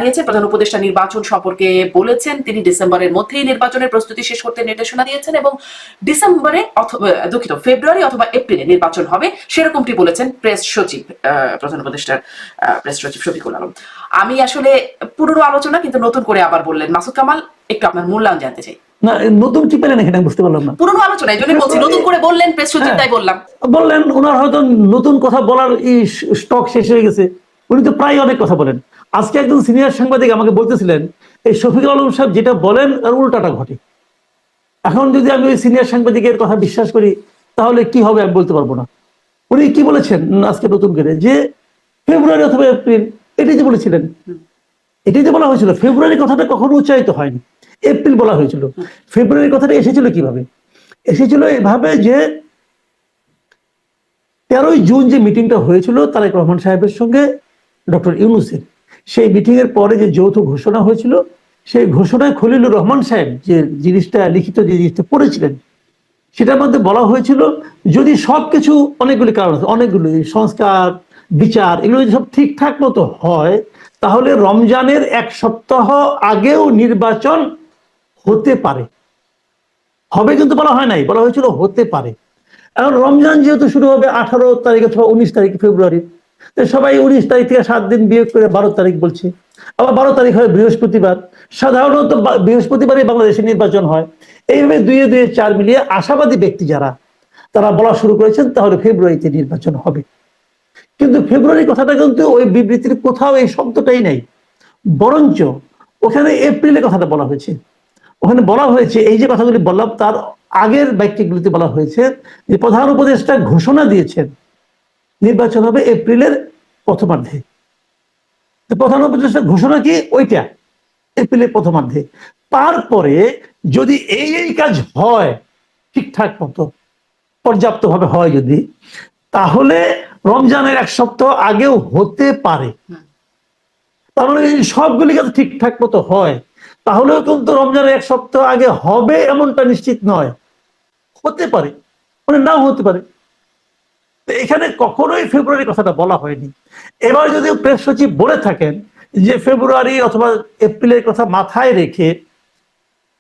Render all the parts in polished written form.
জানিয়েছেন প্রধান উপদেষ্টা নির্বাচন সম্পর্কে বলেছেন তিনি ডিসেম্বরের মধ্যেই নির্বাচনের প্রস্তুতি শেষ করতে নির্দেশনা দিয়েছেন এবং ডিসেম্বরে অথবা দুঃখিত ফেব্রুয়ারি অথবা এপ্রিলে নির্বাচন হবে সেরকমটি বলেছেন প্রেস সচিব প্রধান উপদেষ্টার প্রেস সচিব শফিকুল আলম। আমি আসলে পুরনো আলোচনা কিন্তু নতুন করে আবার বললেন মাসুদ কামাল, একটু আপনার মূল্যায়ন জানতে চাই। না নতুন কি পেলেন এখানে বুঝতে পারলাম না। পুরনো আলোচনা এই জন্য বলছি, নতুন করে বললেন প্রেস সচিব তাই বললাম। বললেন ওনার হয়তো নতুন কথা বলার স্টক শেষ হয়ে গেছে, উনি তো প্রায় অনেক কথা বলেন। আজকে একজন সিনিয়র সাংবাদিক আমাকে বলতেছিলেন এই শফিকুল আলম সাহেব যেটা বলেন তার উল্টাটা ঘটে। এখন যদি আমি ওই সিনিয়র সাংবাদিকের কথা বিশ্বাস করি তাহলে কি হবে আমি বলতে পারবো না। উনি কি বলেছেন আজকে নতুন করে যে ফেব্রুয়ারি অথবা এপ্রিল, এটাই যে বলেছিলেন, এটাই যে বলা হয়েছিল। ফেব্রুয়ারি কথাটা কখনো উচ্চারিত হয়নি, এপ্রিল বলা হয়েছিল। ফেব্রুয়ারি কথাটা এসেছিল কিভাবে? এসেছিল এভাবে যে 13ই জুন যে মিটিংটা হয়েছিল তারেক রহমান সাহেবের সঙ্গে ডক্টর ইউনূসের, সেই মিটিং এর পরে যে যৌথ ঘোষণা হয়েছিল, সেই ঘোষণায় খলিলুর রহমান সাহেব যে জিনিসটা লিখিত যে জিনিসটা পড়েছিলেন সেটার মধ্যে বলা হয়েছিল যদি সবকিছু অনেকগুলি কারণ আছে, অনেকগুলি সংস্কার বিচার এগুলো যদি সব ঠিকঠাক মতো হয় তাহলে রমজানের 1 সপ্তাহ আগেও নির্বাচন হতে পারে। হবে কিন্তু বলা হয় নাই, বলা হয়েছিল হতে পারে। এখন রমজান যেহেতু শুরু হবে 18 তারিখ অথবা 19 তারিখ ফেব্রুয়ারি, সবাই 19 তারিখ থেকে 7 দিন বিয়োগ করে 12 তারিখ বলছে। আবার 12 তারিখ হয় বৃহস্পতিবার, সাধারণত বৃহস্পতিবারই বাংলাদেশে নির্বাচন হয়। এইভাবে 2 2 4 মিলিয়ে আশাবাদী ব্যক্তি যারা তারা বলা শুরু করেছেন তাহলে ফেব্রুয়ারিতে নির্বাচন হবে। কিন্তু ফেব্রুয়ারি কথাটা কিন্তু ওই বিবৃতির কোথাও এই শব্দটাই নাই, বরঞ্চ ওখানে এপ্রিলের কথাটা বলা হয়েছে। ওখানে বলা হয়েছে এই যে কথাগুলি বললাম তার আগের বাক্যগুলিতে বলা হয়েছে যে প্রধান উপদেষ্টা ঘোষণা দিয়েছেন নির্বাচন হবে এপ্রিলের প্রথমার্ধে। প্রধান উপদেষ্টা ঘোষণা কি ওইটা এপ্রিলের প্রথমার্ধে। তারপরে যদি এই কাজ হয় ঠিকঠাক মতো পর্যাপ্তভাবে হয় যদি, তাহলে রমজানের 1 সপ্তাহ আগেও হতে পারে। তার মানে সবগুলি কাজ ঠিকঠাক মতো হয় তাহলেও কিন্তু রমজানের 1 সপ্তাহ আগে হবে এমনটা নিশ্চিত নয়, হতে পারে, মানে নাও হতে পারে। এখানে কখনোই ফেব্রুয়ারি কথাটা বলা হয়নি। এবার যদি প্রেস সচিব বলে থাকেন যে ফেব্রুয়ারি অথবা এপ্রিলের কথা মাথায় রেখে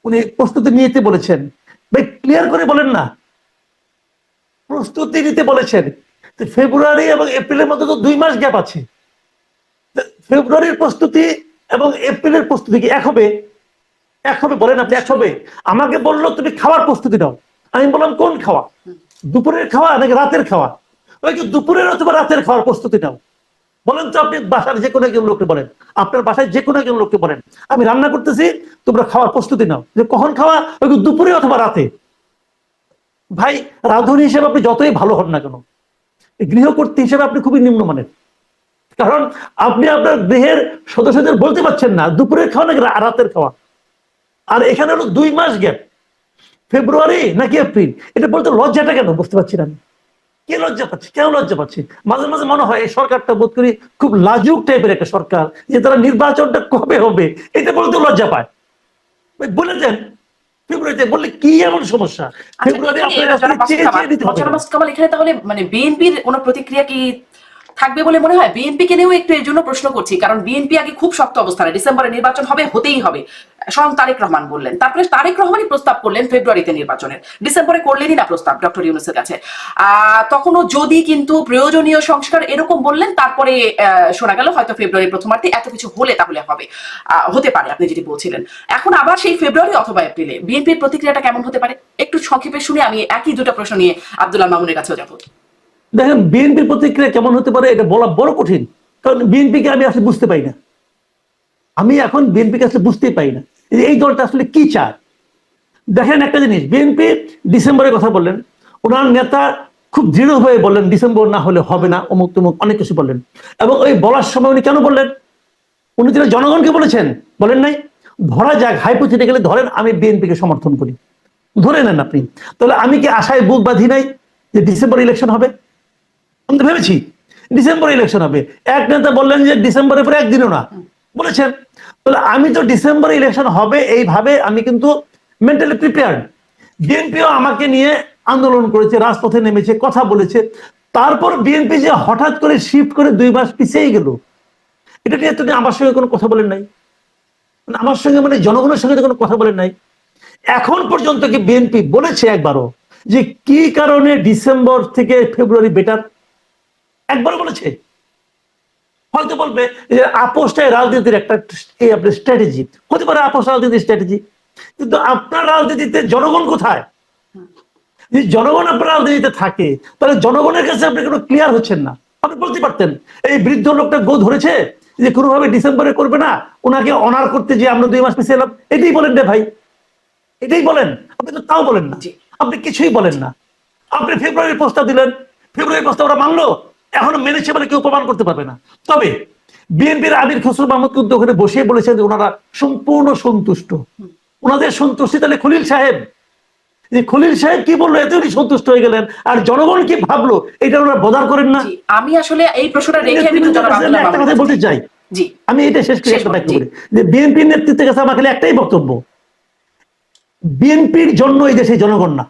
উনি প্রস্তুতি নিতে বলেছেন, ভাই ক্লিয়ার করে বলেন না, প্রস্তুতি নিতে বলেছেন। ফেব্রুয়ারি এবং এপ্রিলের মধ্যে তো 2 মাস গ্যাপ আছে। ফেব্রুয়ারির প্রস্তুতি এবং এপ্রিলের প্রস্তুতি কি এক হবে? এক হবে? বলেন আপনি এক হবে? আমাকে বললো তুমি খাওয়ার প্রস্তুতি নাও, আমি বললাম কোন খাওয়া? দুপুরের খাওয়া নাকি রাতের খাওয়া? ওই যে দুপুরের অথবা রাতের খাওয়ার প্রস্তুতি নাও। বলেন তো আপনি বাসার যে কোনো একজন লোককে বলেন, আপনার বাসায় যে কোনো একজন লোককে বলেন আমি রান্না করতেছি তোমরা খাওয়ার প্রস্তুতি নাও, যে কখন খাওয়া? ওই দুপুরে অথবা রাতে। ভাই রাঁধুনি হিসেবে আপনি যতই ভালো হন না কেন, গৃহকর্ত্রী হিসেবে আপনি খুবই নিম্নমানের। কারণ আপনি আপনার দেহের সদস্যদের বলতে পারছেন না দুপুরের খাওয়া নাকি রাতের খাওয়া। আর এখানে হলো 2 মাস গ্যাপ, ফেব্রুয়ারি নাকি এপ্রিল, এটা বলতে লজ্জাটা কেন বুঝতে পারছি না। কে লজ্জা পাচ্ছে? কেন লজ্জা পাচ্ছে? মাঝে মাঝে মনে হয় এই সরকারটা বোধ করি খুব লাজুক টাইপের একটা সরকার, যে তারা নির্বাচনটা কবে হবে এটা বলতে লজ্জা পায়। বলে দেন ফেব্রুয়ারিতে, বললে কি এমন সমস্যা? ফেব্রুয়ারি আপনার এখানে তাহলে মানে বিএনপির কোনো প্রতিক্রিয়া কি থাকবে বলে মনে হয়? বিএনপিকে নিয়েও একটু এর জন্য প্রশ্ন করছি, কারণ বিএনপি আগে খুব শক্ত অবস্থানে ডিসেম্বরে নির্বাচন হবে, হতেই হবে, স্বয়ং তারেক রহমান বললেন। তারপরে তারেক রহমানই প্রস্তাব করলেন ফেব্রুয়ারিতে নির্বাচনের, ডিসেম্বরে করলেনই না প্রস্তাব ডক্টর ইউনূসের কাছে। তখনও যদি কিন্তু প্রয়োজনীয় সংস্কার এরকম বললেন, তারপরে শোনা গেল হয়তো ফেব্রুয়ারি প্রথমার্ধে এত কিছু হলে তাহলে হবে, হতে পারে আপনি যেটি বলছিলেন। এখন আবার সেই ফেব্রুয়ারি অথবা এপ্রিলে বিএনপির প্রতিক্রিয়াটা কেমন হতে পারে একটু সংক্ষেপে শুনে আমি একই দুটো প্রশ্ন নিয়ে আব্দুল্লাহ মামুনের কাছেও যাবো। দেখেন বিএনপির প্রতিক্রিয়া কেমন হতে পারে এটা বলা বড় কঠিন, কারণ বিএনপিকে আমি আসলে বুঝতে পাই না। আমি এখন বিএনপিকে আসলে বুঝতেই পাই না এই দলটা আসলে কি চায়। দেখেন একটা জিনিস, বিএনপি ডিসেম্বরের কথা বললেন, ওনার নেতা খুব দৃঢ়ভাবে বললেন ডিসেম্বর না হলে হবে না, অমুক তমুক অনেক কিছু বললেন। এবং ওই বলার সময় উনি কেন বললেন? উনি যেটা জনগণকে বলেছেন, বলেন নাই? ধরা যাক হাইপোথেটিক্যালি ধরেন আমি বিএনপিকে সমর্থন করি, ধরে নেন আপনি, তাহলে আমি কি আশায় বুক বাঁধি নাই যে ডিসেম্বর ইলেকশন হবে? আমি তো ভেবেছি ডিসেম্বর ইলেকশন হবে। এক নেতা বললেন যে ডিসেম্বরের পরে একদিনও না বলেছেন, তাহলে আমি তো ডিসেম্বর ইলেকশন হবে এইভাবে আমি কিন্তু মেন্টালি প্রিপেয়ার্ড। বিএনপিও আমাকে নিয়ে আন্দোলন করেছে, রাজপথে নেমেছে, কথা বলেছে। তারপর বিএনপি যে হঠাৎ করে শিফট করে 2 মাস পিছিয়ে গেল, এটা নিয়ে তিনি আমার সঙ্গে কোনো কথা বলেন নাই, মানে আমার সঙ্গে মানে জনগণের সঙ্গে কোনো কথা বলেন নাই। এখন পর্যন্ত কি বিএনপি বলেছে একবারও যে কি কারণে ডিসেম্বর থেকে ফেব্রুয়ারি বেটার? একবার বলেছে? হয়তো বলবে যে আপোষটাই রাজনীতির একটা আপনার স্ট্র্যাটেজি, হতে পারে আপোষ রাজনীতির স্ট্র্যাটেজি, কিন্তু আপনার রাজনীতিতে জনগণ কোথায়? যদি জনগণ আপনার রাজনীতিতে থাকে তাহলে জনগণের কাছে আপনি কোনো ক্লিয়ার হচ্ছেন না। আপনি বলতে পারতেন এই বৃদ্ধ লোকটা গো ধরেছে যে কোনোভাবে ডিসেম্বরে করবে না, ওনাকে অনার করতে যে আমরা 2 মাস পিছিয়ে এলাম, এটাই বলেন রে ভাই, এটাই বলেন। আপনি তো তাও বলেন না, আপনি কিছুই বলেন না। আপনি ফেব্রুয়ারির প্রস্তাব দিলেন, ফেব্রুয়ারির প্রস্তাব ওরা মানলো, এখনো মেনেছে বলে কেউ প্রমাণ করতে পারবে না। তবে বিএনপির আমির খসরু মাহমুদ কিন্তু ওখানে বসে বলেছেন যে ওনারা সম্পূর্ণ সন্তুষ্ট। ওনাদের সন্তুষ্টি তাহলে খলিল সাহেব, যে খলিল সাহেব কি বললো এতে উনি সন্তুষ্ট হয়ে গেলেন, আর জনগণ কি ভাবলো এটা ওনারা বদার করেন না। আমি আসলে এই প্রশ্নটা রেখে আমি একটা কথা বলতে চাই, আমি এটা শেষ করে একটা বাক্য বলি যে বিএনপির নেতৃত্বের কাছে আমার খালি একটাই বক্তব্য, বিএনপির জন্য এই দেশের জনগণ না,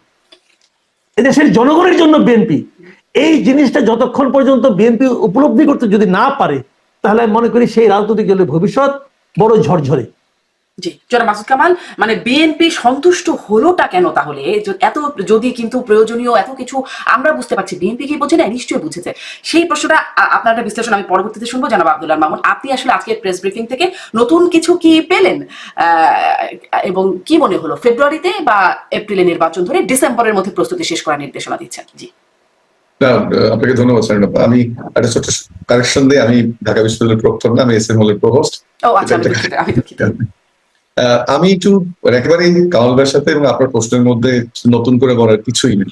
এদেশের জনগণের জন্য বিএনপি। এই জিনিসটা যতক্ষণ পর্যন্ত বিএনপি উপলব্ধি করতে যদি না পারে তাহলে আমি মনে করি সেই রাজনৈতিক দলের ভবিষ্যৎ বড় ঝরঝরে। জি জনাব মাসুদ কামাল, মানে বিএনপি সন্তুষ্ট হলোটা কেন তাহলে? এত যদি কিন্তু প্রয়োজনীয় এত কিছু আমরা বুঝতে পারছি, বিএনপি কি বোঝে না? নিশ্চয়ই বুঝেছে। সেই প্রশ্নটা আপনার একটা বিশ্লেষণ আমি পরবর্তীতে শুনবো। জনাব আব্দুল্লাহ মামুন, আপনি আসলে আজকের প্রেস ব্রিফিং থেকে নতুন কিছু কি পেলেন এবং কি মনে হলো ফেব্রুয়ারিতে বা এপ্রিলে নির্বাচন ধরে ডিসেম্বরের মধ্যে প্রস্তুতি শেষ করার নির্দেশনা দিচ্ছেন? জি আপনাকে ধন্যবাদ স্যার। আমি একটা ছোট্ট কারেকশন দিয়ে, আমি ঢাকা বিশ্ববিদ্যালয়ের প্রক্টর না, আমি এসএম হলের প্রভোস্ট। আমি একটু একেবারেই কামাল ভাইয়ের সাথে এবং আপনার প্রশ্নের মধ্যে নতুন করে বলার কিছুই নেই।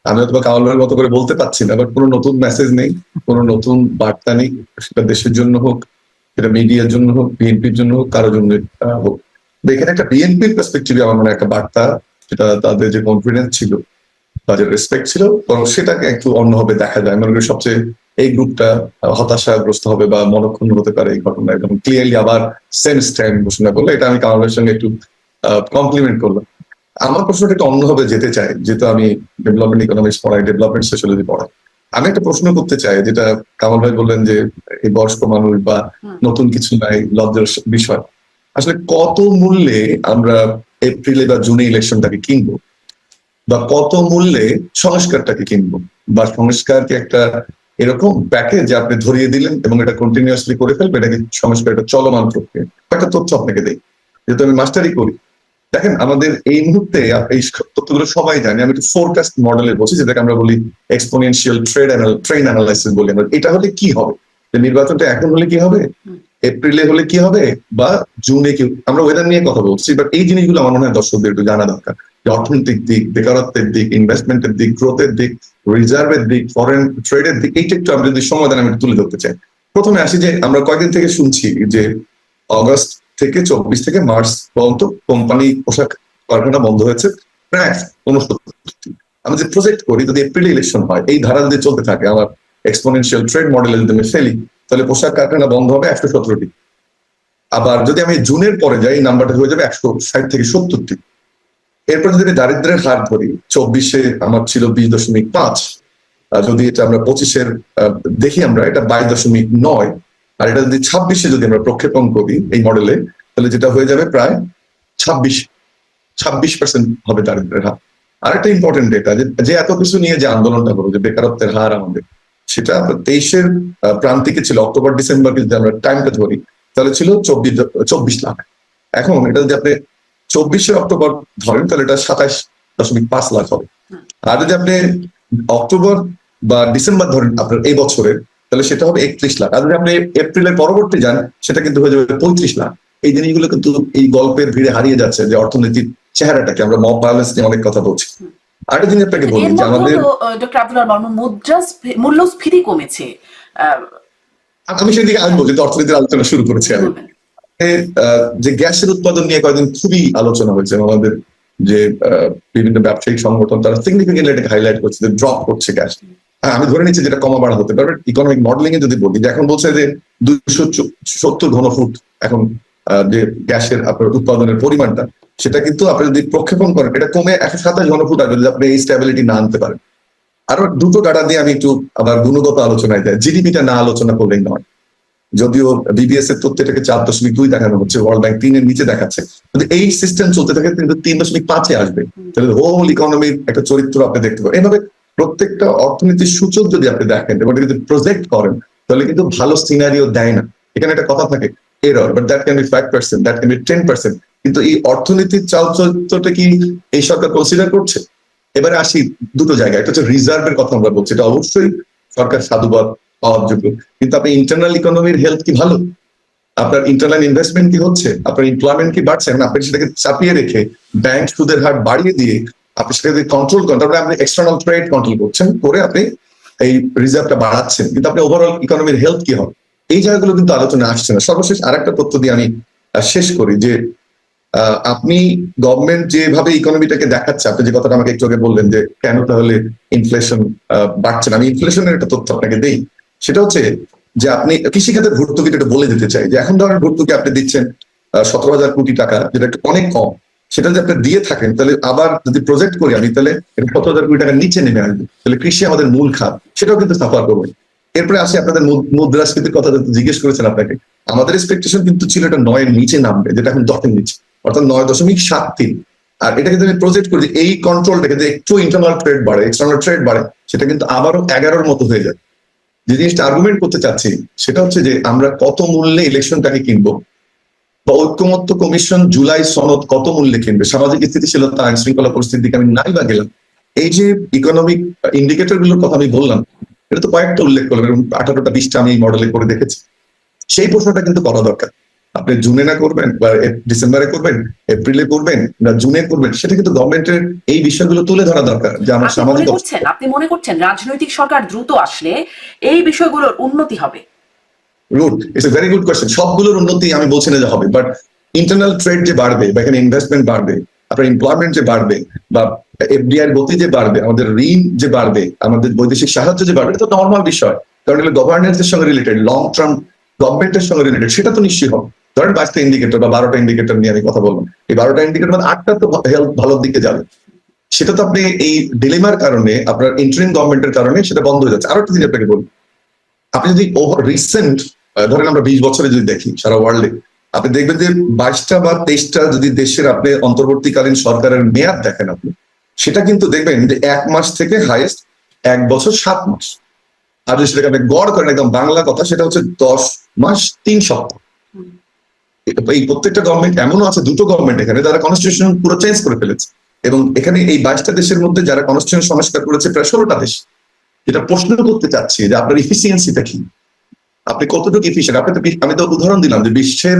আমি হয়তো কামাল ভাইয়ের মতো করে বলতে পারছি না, বাট কোনো নতুন মেসেজ নেই, কোনো নতুন বার্তা নেই, সেটা দেশের জন্য হোক, সেটা মিডিয়ার জন্য হোক, বিএনপির জন্য হোক, কারোর জন্য হোক। এখানে একটা বিএনপির পার্সপেক্টিভে আমার মনে একটা বার্তা, সেটা তাদের যে কনফিডেন্স ছিল, তাদের রেসপেক্ট ছিল, বরং সেটাকে একটু অন্যভাবে দেখা যায়। মনে করি সবচেয়ে এই গ্রুপটা হতাশাগ্রস্ত হবে বা মনক্ষুণ্ণ হতে পারে এই ঘটনায়, এবং ক্লিয়ারলি আবার সেম স্ট্যান্ড ঘোষণা করলো। এটা আমি কামালের সঙ্গে একটু কমপ্লিমেন্ট করলাম। আমার প্রশ্নটা একটু অন্যভাবে যেতে চাই, যেহেতু আমি ডেভেলপমেন্ট ইকোনমিক্স পড়াই, ডেভেলপমেন্ট সোশিয়োলজি পড়াই। আমি একটা প্রশ্ন করতে চাই, যেটা কামাল ভাই বললেন যে এই বয়স্ক মানুষ বা নতুন কিছু নাই, লজ্জার বিষয়। আসলে কত মূল্যে আমরা এপ্রিলে বা জুনে ইলেকশনটাকে কিনবো, বা কত মূল্যে সংস্কারটাকে কিনবো, বা সংস্কারকে একটা এরকম প্যাকেজ যে আপনি ধরিয়ে দিলেন এবং এটা কন্টিনিউয়াসলি করে ফেলবে, এটাকে সংস্কার, একটা চলমান প্রক্রিয়া। একটা তথ্য আপনাকে দেই, যেহেতু আমি মাস্টারি করি। দেখেন আমাদের এই মুহূর্তে এই তথ্যগুলো সবাই জানি, আমি একটু ফোরকাস্ট মডেলে বলছি, যেটাকে আমরা বলি এক্সপোনেনশিয়াল ট্রেন অ্যানালাইসিস বলি আমরা। এটা হলে কি হবে, যে নির্বাচনটা এখন হলে কি হবে, এপ্রিলে হলে কি হবে, বা জুনে কি। আমরা ওয়েদার নিয়ে কথা বলছি, বাট এই জিনিসগুলো আমার মনে হয় দর্শকদের একটু জানা দরকার, যে অর্থনৈতিক দিক, বেকারত্বের দিক, ইনভেস্টমেন্টের দিক, গ্রোথের দিক, রিজার্ভের দিক, ফরেন ট্রেডের দিক, এইটা একটু আমি যদি সময় দেন আমি তুলে ধরতে চাই। প্রথমে আসি যে আমরা কয়েকদিন থেকে শুনছি যে অগস্ট থেকে 24 থেকে মার্চ পর্যন্ত কোম্পানি, পোশাক কারখানা বন্ধ হয়েছে প্রায় 69টি। আমি যে প্রজেক্ট করি, যদি এপ্রিলে ইলেকশন হয়, এই ধারা যদি চলতে থাকে, আমার এক্সপোনেনশিয়াল ট্রেড মডেলে যদি আমি ফেলি, তাহলে পোশাক কারখানা বন্ধ হবে 117টি। আবার যদি আমি জুনের পরে যাই, এই নাম্বারটা হয়ে যাবে 160 থেকে 70টি। এরপর যদি আমি দারিদ্রের হার ধরি, 24-এ আমার ছিল 20.5, যদি এটা আমরা 25-এর দেখি, আমরা এটা 22.9, আর এটা যদি 26-এ যদি আমরা প্রক্ষেপণ করি এই মডেলে, তাহলে যেটা হয়ে যাবে প্রায় 26% হবে দারিদ্রের হার। আরেকটা ইম্পর্টেন্ট ডেটা, যে এত কিছু নিয়ে যে আন্দোলনটা হলো, যে বেকারত্বের হার আমাদের, সেটা 23-এর প্রান্তিকে ছিল, অক্টোবর ডিসেম্বর যদি আমরা টাইমটা ধরি, তাহলে ছিল 24 লাখ। এখন এটা যদি আপনি 24শে অক্টোবর ধরেন, তাহলে এটা 27.5 লাখ হবে। আর যদি আপনি অক্টোবর বা ডিসেম্বর ধরেন আপনার এই বছরের, তাহলে সেটা হবে 31 লাখ। আর যদি আপনি এপ্রিলের পরবর্তী যান, সেটা কিন্তু হয়ে যাবে 35 লাখ। এই জিনিসগুলো কিন্তু এই গল্পের ভিড়ে হারিয়ে যাচ্ছে, যে অর্থনীতির চেহারাটাকে আমরা মব ভায়োলেন্স নিয়ে অনেক কথা বলছি। আরেকটা জিনিস আপনাকে বলি, যে আমাদের ডক্টর আব্দুল্লাহ মামুন, মূল্যস্ফীতি কমেছে। আমি সেদিকে আসবো, যেহেতু অর্থনীতির আলোচনা শুরু করেছি আমি। যে গ্যাসের উৎপাদন নিয়ে কয়েকদিন খুবই আলোচনা হয়েছে, আমাদের যে বিভিন্ন ব্যবসায়িক সংগঠন, তারা সিগনিফিকেন্টলি এটাকে হাইলাইট করছে যে ড্রপ করছে গ্যাস। আমি ধরে নিচ্ছি যেটা কমা বাড়া হতে পারে। ইকোনমিক মডেলিং এ যদি বলি, যে এখন বলছে যে 270 ঘনফুট এখন যে গ্যাসের আপনার উৎপাদনের পরিমাণটা, সেটা কিন্তু আপনি যদি প্রক্ষেপণ করেন, এটা কমে 127 ঘনফুট আসবে, যদি আপনি এই স্টেবিলিটি না আনতে পারেন। আরো দুটো ডাটা দিয়ে আমি একটু আবার গুণগত আলোচনায় যাই, জিডিপিটা না আলোচনা করলেই নয়। যদিও বিবিএস এর তথ্য এটাকে 4.2 দেখানো হচ্ছে, ওয়ার্ল্ড ব্যাংক 3 এর নিচে দেখাচ্ছে, কিন্তু এই সিস্টেম চলতে থাকে কিন্তু 3.5 আসবে, তাহলে হোল ইকোনমির একটা চরিত্র আপনি দেখতে পাবেন। এভাবে প্রত্যেকটা অর্থনীতির সূচক যদি আপনি দেখেন এবং যদি প্রজেক্ট করেন তাহলে কিন্তু ভালো সিনারিও দেয় না। এখানে একটা কথা থাকে error, but that can be 5%, that can be 10%, কিন্তু এই অর্থনীতির চাল চরিত্রটা কি এই সরকার কনসিডার করছে? এবারে আসি দুটো জায়গায়, একটা হচ্ছে রিজার্ভের কথা আমরা বলছি, এটা অবশ্যই সরকার সাধুবাদ পাওয়ার যোগ্য, কিন্তু আপনি ইন্টারনাল ইকোনমির হেলথ কি ভালো? আপনার ইন্টারনাল ইনভেস্টমেন্ট কি হচ্ছে? আপনার এমপ্লয়মেন্ট কি বাড়ছে? আপনি সেটাকে চাপিয়ে রেখে ব্যাংক সুদের হার বাড়িয়ে দিয়ে আপনি সেটাকে কন্ট্রোল করেন, তারপরে আপনি এক্সটার্নাল ট্রেড কন্ট্রোল করছেন, করে আপনি এই রিজার্ভটা বাড়াচ্ছেন, কিন্তু আপনি ওভারঅল ইকোনমির হেলথ কি হবে? এই জায়গাগুলো কিন্তু আলোচনা আসছে না। সর্বশেষ আরেকটা তথ্য দিয়ে আমি শেষ করি যে আপনি গভর্নমেন্ট যেভাবে ইকোনমিটাকে দেখাচ্ছে, আপনি যে কথাটা আমাকে একটু আগে বললেন যে কেন তাহলে ইনফ্লেশন বাড়ছে না, আমি ইনফ্লেশনের একটা তথ্য আপনাকে দেই। সেটা হচ্ছে যে আপনি কৃষিখাতের ভর্তুকিটা একটু বলে দিতে চাই যে এখন ধরনের ভর্তুকি আপনি দিচ্ছেন 17,000 কোটি টাকা, যেটা একটু অনেক কম, সেটা যদি আপনি দিয়ে থাকেন তাহলে আবার যদি প্রজেক্ট করি আমি, তাহলে 17,000 কোটি টাকার নিচে নেমে আসবে, তাহলে কৃষি আমাদের মূল খাত, সেটাও কিন্তু সাফার করবে। এরপরে আসি আপনাদের মুদ্রাস্ফীতির কথা জিজ্ঞেস করেছেন আপনাকে, আমাদের এক্সপেকটেশন কিন্তু ছিল এটা 9 এর নিচে নামবে, যেটা এখন 10 এর নিচে, অর্থাৎ 9.73। আর এটাকে যদি প্রজেক্ট করি এই কন্ট্রোলটাকে যে একটু ইন্টারনাল ট্রেড বাড়ে, এক্সটার্নাল ট্রেড বাড়ে, সেটা কিন্তু আবারও 11-র মতো হয়ে যায়। যে জিনিসটা আর্গুমেন্ট করতে চাচ্ছি সেটা হচ্ছে যে আমরা কত মূল্যে ইলেকশনটাকে কিনবো, বা ঐক্যমত্য কমিশন জুলাই সনদ কত মূল্যে কিনবে, সামাজিক স্থিতিশীলতা, আইন শৃঙ্খলা পরিস্থিতির দিকে আমি নাই বা গেলাম, এই যে ইকোনমিক ইন্ডিকেটর গুলোর কথা আমি বললাম, এটা তো কয়েকটা উল্লেখ করলাম, এবং 18টা 20টা আমি এই মডেলে করে দেখেছি। সেই প্রশ্নটা কিন্তু করা দরকার, আপনি জুনে না করবেন বা ডিসেম্বরে করবেন, এপ্রিলে করবেন না জুনে করবেন, সেটা কিন্তু গভর্নমেন্টের এই বিষয়গুলো তুলে ধরা দরকার যে আমার সামাজিক। আপনি মনে করছেন রাজনৈতিক সরকার দ্রুত আসলে এই বিষয়গুলোর উন্নতি হবে? Good, it's a very good question. সবগুলোর উন্নতি আমি বলছি না যে হবে, বাট ইন্টারনাল ট্রেড যে বাড়বে বা এখানে ইনভেস্টমেন্ট বাড়বে, আপনার এমপ্লয়মেন্ট যে বাড়বে, বা এফডিআই এর গতি যে বাড়বে, আমাদের ঋণ যে বাড়বে, আমাদের বৈদেশিক সাহায্য যে বাড়বে, এটা তো নর্মাল বিষয়, কারণ এগুলো গভর্নেন্সের সঙ্গে রিলেটেড, লং টার্ম গভর্নমেন্টের সঙ্গে রিলেটেড, সেটা তো নিশ্চয়ই হবে। ধরেন 5টা ইন্ডিকেটর বা 12টা ইন্ডিকেটর নিয়ে আমি কথা বললাম, এই 12টা ইন্ডিকেটর মানে 8টা তো হেলথ ভালোর দিকে যাবে, সেটা তো আপনি এই ডিলেমার কারণে, আপনার ইন্টারিম গভর্নমেন্টের কারণে সেটা বন্ধ হয়ে যাচ্ছে। আরো একটা জিনিস আপনাকে বলি, আপনি যদি ওভার রিসেন্ট ধরেন আমরা 20 বছরে যদি দেখি সারা ওয়ার্ল্ডে, আপনি দেখবেন যে 22টা বা 23টা যদি দেশের আপনি অন্তর্বর্তীকালীন সরকারের মেয়াদ দেখেন আপনি, সেটা কিন্তু দেখবেন যে 1 মাস থেকে হাইয়েস্ট 1 বছর 7 মাস। আর যদি সেটাকে আপনি গড় করেন একদম বাংলা কথা, সেটা হচ্ছে 10 মাস 3 সপ্তাহ। এই প্রত্যেকটা গভর্নমেন্ট, এমনও আছে দুটো গভর্নমেন্ট এখানে যারা কনস্টিটিউশন পুরো চেঞ্জ করে ফেলেছে, এবং এখানে এই 22টা দেশের মধ্যে যারা কনস্টিটিউশন সংস্কার করেছে প্রায় 16টা দেশ। যেটা প্রশ্ন করতে চাচ্ছি যে আপনার ইফিসিয়েন্সিটা কি, আপনি কতটুকু এফিসিয়েন্ট? আমি তো উদাহরণ দিলাম যে বিশ্বের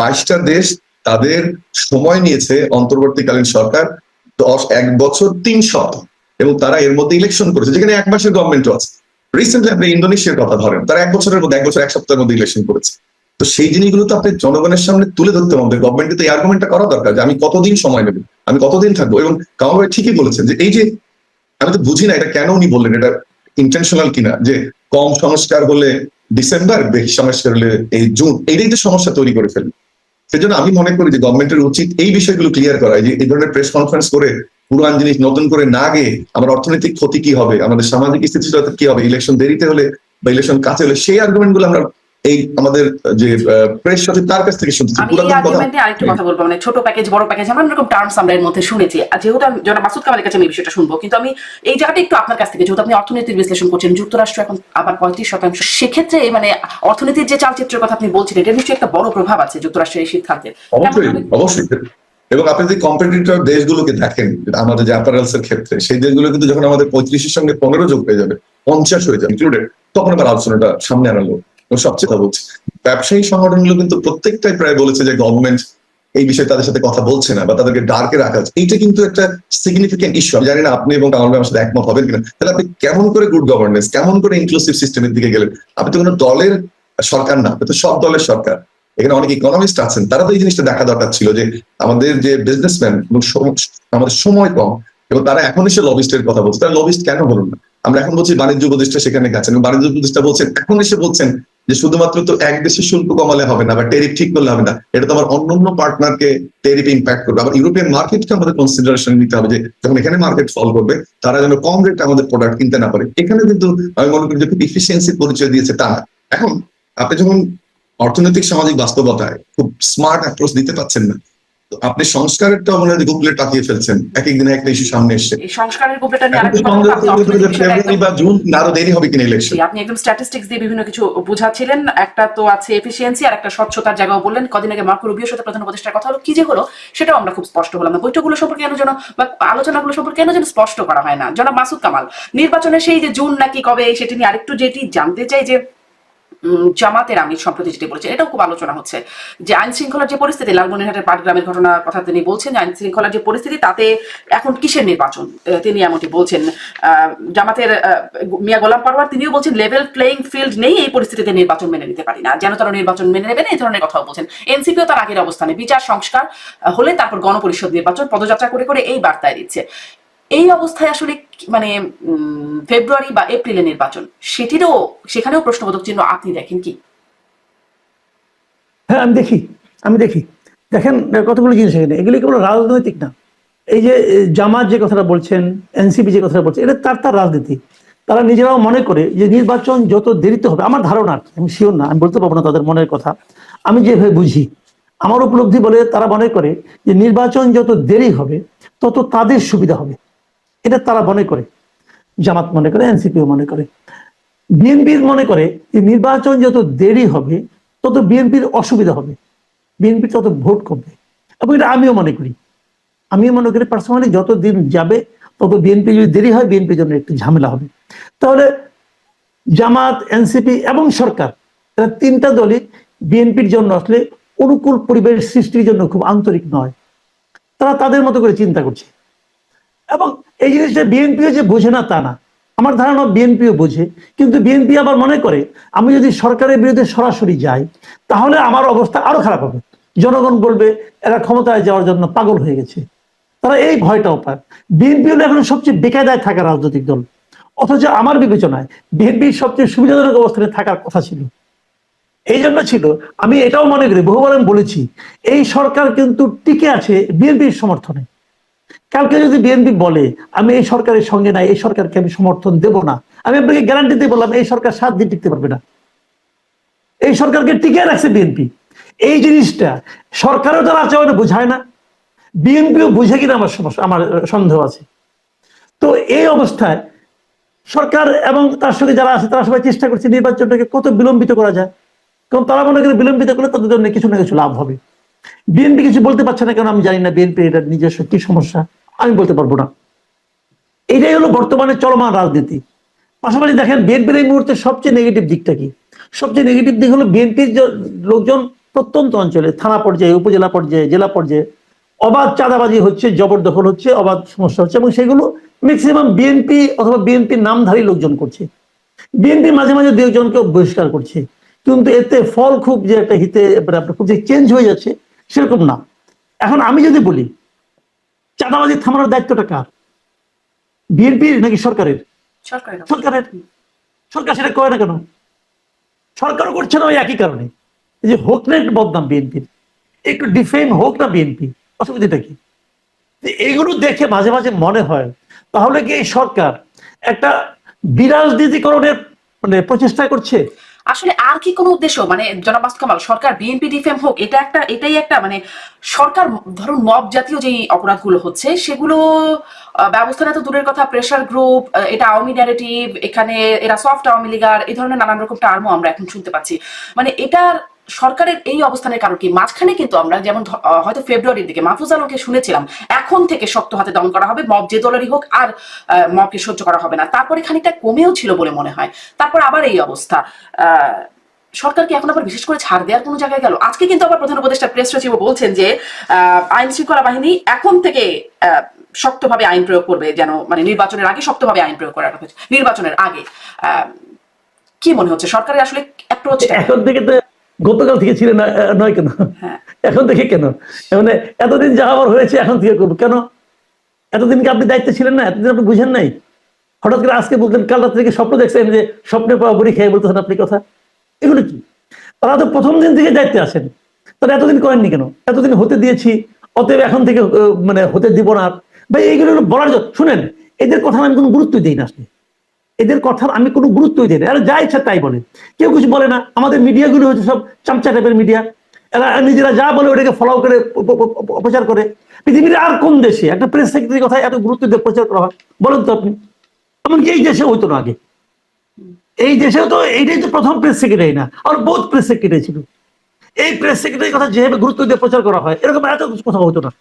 22টা দেশ তাদের সময় নিয়েছে অন্তর্বর্তীকালীন সরকার 1 বছর 3 সপ্তাহ, এবং তারা এর মধ্যে ইলেকশন করেছে, যেখানে 1 মাসের গভর্নমেন্টও আছে। রিসেন্টলি আপনি ইন্দোনেশিয়ার কথা ধরেন, তারা 1 বছরের মধ্যে 1 বছর 1 সপ্তাহের মধ্যে ইলেকশন করেছে। তো সেই জিনিসগুলো তো আপনি জনগণের সামনে তুলে ধরতে হবে, গভর্নমেন্টের তো এই আর্গুমেন্টটা করা দরকার যে আমি কতদিন সময় নেব, আমি কতদিন থাকবো। এবং কামাল ভাই ঠিকই বলেছেন যে এই যে, আমি তো বুঝি না এটা কেন উনি বললেন, এটা ইন্টেনশনাল কিনা, যে কম সংস্কার হলে ডিসেম্বর, বেশি সংস্কার হলে এই জুন, এইটাই তো সমস্যা তৈরি করে ফেলবে। সেজন্য আমি মনে করি যে গভর্নমেন্টের উচিত এই বিষয়গুলো ক্লিয়ার করা, যে এই ধরনের প্রেস কনফারেন্স করে পুরান জিনিস নতুন করে না গিয়ে আমার অর্থনৈতিক ক্ষতি কি হবে, আমাদের সামাজিক স্থিতিশীলতা কি হবে, ইলেকশন দেরিতে হলে বা ইলেকশন কাছে হলে, সেই আর্গুমেন্ট গুলো আমরা এই আমাদের যে প্রেস সচিব তার কাছ থেকে শুনতেছি। আরেকটু কথা বলবো, মানে ছোট প্যাকেজ বড় প্যাকেজ আমরা এরকম টার্মস আমরা এর মধ্যে শুনেছি, যেহেতু আমি জনাব মাসুদ কামালের কাছে আমি এই বিষয়টা শুনবো, কিন্তু আমি এই জায়গাটা একটু আপনার কাছ থেকে, যেহেতু আপনি অর্থনীতির বিশ্লেষণ করছেন, যুক্তরাষ্ট্র এখন আবার 35%, সেক্ষেত্রে মানে অর্থনীতির যে চালচিত্রের কথা আপনি বলছিলেন, এটা নিশ্চয়ই একটা বড় প্রভাব আছে যুক্তরাষ্ট্রের এই সিদ্ধান্তে। অবশ্যই। এবং আপনি যদি কম্পিটিটর দেশগুলোকে দেখেন, আমাদের যে অ্যাপারেলস এর ক্ষেত্রে, সেই দেশগুলো কিন্তু যখন আমাদের 35-এর সঙ্গে 15 যোগ হয়ে যাবে, 50 হয়ে যাবে ইনক্লুডেড, তখন আবার আলোচনাটা সামনে আনালো। সবচেয়ে কথা বলছি, ব্যবসায়ী সংগঠনগুলো কিন্তু প্রত্যেকটাই প্রায় বলেছে যে গভর্নমেন্ট এই বিষয়ে তাদের সাথে কথা বলছে না বা তাদেরকে ডার্কে রাখা হচ্ছে। এইটা কিন্তু একটা সিগনিফিকেন্ট ইস্যু। আমি জানি না আপনি এবং কামাল ভাই আমার সাথে একমত হবেন কিনা। তাহলে আপনি কেমন করে গুড গভর্নেন্স, কেমন করে ইনক্লুসিভ সিস্টেমের দিকে গেলেন? আপনি তো কোনো দলের সরকার না, আপনি তো সব দলের সরকার। এখানে অনেক ইকোনমিস্ট আছেন, তারা তো এই জিনিসটা দেখা দরকার ছিল যে আমাদের যে বিজনেসম্যান এবং আমাদের সময় কম, এবং তারা এখন এসে লবিস্টের কথা বলছে। তারা লবিস্ট কেন হলো না? আমরা এখন বলছি বাণিজ্য উপদেষ্টা সেখানে গেছেন, বাণিজ্য উপদেষ্টা বলছেন, এখন এসে বলছেন যে শুধুমাত্র তো এক দেশের শুল্ক কমালে হবে না বা টেরিফ ঠিক করলে হবে না, এটা তো আমার অন্যান্য পার্টনারকে টেরিফ ইম্প্যাক্ট করবে। আবার ইউরোপিয়ান মার্কেটকে আমাদের কনসিডারেশন নিতে হবে, যে যখন এখানে মার্কেট ফল করবে তারা যেন কম রেটে আমাদের প্রোডাক্ট কিনতে না পারে। এখানে কিন্তু আমি মনে করি যে ইফিসিয়েন্সির পরিচয় দিয়েছে তা না। এখন আপনি যখন অর্থনৈতিক সামাজিক বাস্তবতায় খুব স্মার্ট অ্যাপ্রোচ দিতে পারছেন না। তো আপনি সংস্কারেরটা মনে হয় গুগলে টাকিয়ে ফেলছেন, এক এক দিনে একটা ইস্যু সামনে এসছে। এই সংস্কারের গুবলেটা নিয়ে এখন তো আরেকটা কথা বলবো, আপনি অর্থনৈতিক বিষয়টা ফেব্রুয়ারি একদম বা জুন না আরো দেরি হবে কিনা ইলেকশন। জি, আপনি একদম স্ট্যাটিস্টিক্স দিয়ে বিভিন্ন কিছু বোঝাচ্ছিলেন। একটা তো আছে এফিসিয়েন্সি, আর একটা স্বচ্ছতার জায়গাও বললেন। কদিন আগে মার্কো রুবিওর সাথে প্রধান উপদেষ্টার কথা হলো, কি যে হলো সেটাও আমরা খুব স্পষ্ট হলাম না। বৈঠকগুলো সম্পর্কে কেন যেন বা আলোচনাগুলো সম্পর্কে কেন যেন স্পষ্ট করা হয় না। জনাব মাসুদ কামাল, নির্বাচনের সেই যে জুন নাকি কবে সেটি নিয়ে আরেকটু যেটি জানতে চাই যে জামাতের আমির সম্প্রতি যেটি বলেছেন, এটাও খুব আলোচনা হচ্ছে যে আইন শৃঙ্খলার যে পরিস্থিতি, লালমনিরহাটের পাটগ্রামের ঘটনার কথা তিনি বলছেন, আইন শৃঙ্খলার যে পরিস্থিতি তাতে এখন কিসের নির্বাচন, তিনি এমনটি বলছেন। জামাতের মিয়া গোলাম পরওয়ার তিনিও বলছেন লেভেল প্লেইং ফিল্ড নেই, এই পরিস্থিতিতে নির্বাচন মেনে নিতে পারি না, যেন তারা নির্বাচন মেনে নেবেন এই ধরনের কথাও বলছেন। এনসিপিও তার আগের অবস্থানে, বিচার সংস্কার হলে তারপর গণপরিষদ নির্বাচন, পদযাত্রা করে করে এই বার্তায় দিচ্ছে। এই অবস্থায় আসলে মানে ফেব্রুয়ারি বা এপ্রিলে নির্বাচন, সেখানেও প্রশ্নবোধক চিহ্ন আপনি দেখেন কি? হ্যাঁ, আমি দেখি। দেখেন, কতগুলো জিনিস এখানে, এগুলি কোনো রাজনৈতিক না। এই যে জামাত যে কথাটা বলছেন, এনসিপি যে কথাটা বলছেন, এটা তার রাজনীতি। তারা নিজেরাও মনে করে যে নির্বাচন যত দেরিতে হবে, আমার ধারণা, আমি শিওর না, আমি বলতে পারবো না তাদের মনের কথা, আমি যেভাবে বুঝি, আমার উপলব্ধি বলে তারা মনে করে যে নির্বাচন যত দেরি হবে তত তাদের সুবিধা হবে, এটা তারা মনে করে। জামাত মনে করে, এনসিপিও মনে করে, বিএনপি মনে করে যে নির্বাচন যত দেরি হবে তত বিএনপির অসুবিধা হবে, বিএনপি তত ভোট কমবে। এবং এটা আমিও মনে করি, পার্সোনালি যত দিন যাবে তত বিএনপি যদি দেরি হয় বিএনপির জন্য একটু ঝামেলা হবে। তাহলে জামাত, এনসিপি এবং সরকার, এরা তিনটা দলই বিএনপির জন্য আসলে অনুকূল পরিবেশ সৃষ্টির জন্য খুব আন্তরিক নয়। তারা তাদের মতো করে চিন্তা করছে। এবং এই জিনিসটা বিএনপিও যে বোঝে না তা না, আমার ধারণা বিএনপিও বোঝে। কিন্তু বিএনপি আবার মনে করে আমি যদি সরকারের বিরুদ্ধে সরাসরি যাই তাহলে আমার অবস্থা আরো খারাপ হবে, জনগণ বলবে এরা ক্ষমতায় যাওয়ার জন্য পাগল হয়ে গেছে। তারা এই ভয়টাও পায়। বিএনপি হলো এখন সবচেয়ে বেকায়দায় থাকা রাজনৈতিক দল, অথচ আমার বিবেচনায় বিএনপি সবচেয়ে সুবিধাজনক অবস্থানে থাকার কথা ছিল। এই জন্য ছিল, আমি এটাও মনে করি, বহুবার আমি বলেছি, এই সরকার কিন্তু টিকে আছে বিএনপির সমর্থনে। কালকে যদি বিএনপি বলে আমি এই সরকারের সঙ্গে নাই, এই সরকারকে আমি সমর্থন দেব না, আমি আপনাকে গ্যারান্টি দিয়ে বললাম এই সরকার 7 দিন টিকতে পারবে না। এই সরকারকে টিকে রাখছে বিএনপি। এই জিনিসটা সরকারও যারা আছে বোঝায় না, বিএনপিও বুঝে কিনা আমার সন্দেহ আছে। তো এই অবস্থায় সরকার এবং তার সঙ্গে যারা আছে তারা সবাই চেষ্টা করছে নির্বাচনটাকে কত বিলম্বিত করা যায়, কারণ তারা মনে করে বিলম্বিত করলে তাদের জন্য কিছু না কিছু লাভ হবে। বিএনপি কিছু বলতে পারছে না, কারণ আমি জানি না বিএনপি এটা নিজস্ব কি সমস্যা, আমি বলতে পারবো না। এটাই হলো বর্তমানে চলমান রাজনীতি। পাশাপাশি দেখেন বিএনপির এই মুহূর্তে সবচেয়ে নেগেটিভ দিকটা কি? সবচেয়ে নেগেটিভ দিক হলো বিএনপির লোকজন প্রত্যন্ত অঞ্চলে, থানা পর্যায়ে, উপজেলা পর্যায়ে, জেলা পর্যায়ে অবাধ চাঁদাবাজি হচ্ছে, জবরদখল হচ্ছে, অবাধ সমস্যা হচ্ছে, এবং সেগুলো ম্যাক্সিমাম বিএনপি অথবা বিএনপির নামধারী লোকজন করছে। বিএনপি মাঝে মাঝে দু একজনকে বহিষ্কার করছে, কিন্তু এতে ফল খুব যে একটা হিতে খুব যে চেঞ্জ হয়ে যাচ্ছে সেরকম না। এখন আমি যদি বলি চাঁদাবাজি থামানোর দায়িত্বটা কার? বিএনপির নাকি সরকারের? সরকারের। সরকার সেটা করে না কেন? সরকারও করছে না ওই একই কারণে, যে হোক না একটু বদনাম বিএনপির, একটু ডিফেম হোক না বিএনপি, অসুবিধাটা কি? এগুলো দেখে মাঝে মাঝে মনে হয় তাহলে কি এই সরকার একটা বিরাজনীতিকরণের প্রচেষ্টা করছে? আসলে আর কি কোনো উদ্দেশ্য, মানে জনাব মাসুদ কামাল, সরকার বিএনপি ডিফেম হোক, এটাই একটা মানে সরকার, ধরুন মব জাতীয় যেই অপরাধগুলো হচ্ছে সেগুলো ব্যবস্থা না তো দূরের কথা, প্রেশার গ্রুপ, এটা আওয়ামী ন্যারেটিভ, এখানে এরা সফট আওয়ামী লীগার, এই ধরনের নানান রকম টার্মও আমরা এখন শুনতে পাচ্ছি। মানে এটার সরকারের এই অবস্থানের কারণ কি? মাঝখানে কিন্তু আমরা যেমন হয়তো ফেব্রুয়ারির দিকে মাহফুজ আলমকে শুনেছিলাম এখন থেকে শক্ত হাতে দমন করা হবে, মব যে দলেরই হোক আর মবকে সহ্য করা হবে না। তারপরে খানিকটা কমেও ছিল বলে মনে হয়, তারপর আবার এই অবস্থা। সরকার কি এখন আবার বিশেষ করে ছাড় দেওয়ার কোনো জায়গায় গেল? আজকে কিন্তু আবার প্রধান উপদেষ্টা প্রেস সচিব বলছেন যে আইন শৃঙ্খলা বাহিনী এখন থেকে শক্তভাবে আইন প্রয়োগ করবে, যেন মানে নির্বাচনের আগে শক্তভাবে আইন প্রয়োগ করার কথা, নির্বাচনের আগে। কি মনে হচ্ছে সরকারের আসলে অ্যাপ্রোচ? এখন থেকে তো গতকাল থেকে ছিলেন নয় কেন? এখন থেকে কেন? মানে এতদিন যা হওয়ার হয়েছে এখন থেকে করবো কেন? এতদিন কি আপনি দায়িত্বে ছিলেন না? এতদিন আপনি বুঝেন নাই? হঠাৎ করে আজকে বলতেন, কাল রাত থেকে স্বপ্ন দেখছেন, যে স্বপ্নে পাওয়া বুড়ি খেয়ে বলতেছেন আপনি কথা। এগুলো কি? তারা তো প্রথম দিন থেকে দায়িত্বে আসেন, তারা এতদিন করেননি কেন? এতদিন হতে দিয়েছি, অতএব এখন থেকে মানে হতে দিব না ভাই, এইগুলো বলার জন্য। শুনেন, এদের কথা আমি কোনো গুরুত্ব দিই না আসলে। এদের কথার আমি কোনো গুরুত্বই দিই না, এরা যা ইচ্ছা তাই বলে, কেউ কিছু বলে না। আমাদের মিডিয়াগুলো হচ্ছে সব চামচা টাইপের মিডিয়া, এরা নিজেরা যা বলে ওটাকে ফলো করে প্রচার করে। পৃথিবীর আর কোন দেশে একটা প্রেস সেক্রেটারির কথা এত গুরুত্ব দিয়ে প্রচার করা হয় বলেন তো আপনি? এমনকি এই দেশে হইতো না আগে, এই দেশেও তো এইটাই তো প্রথম প্রেস সেক্রেটারি না, আর বহুত প্রেস সেক্রেটারি ছিল। এই প্রেস সেক্রেটারির কথা যেভাবে গুরুত্ব দিয়ে প্রচার করা হয় এরকম এত কিছু কথা হতো না।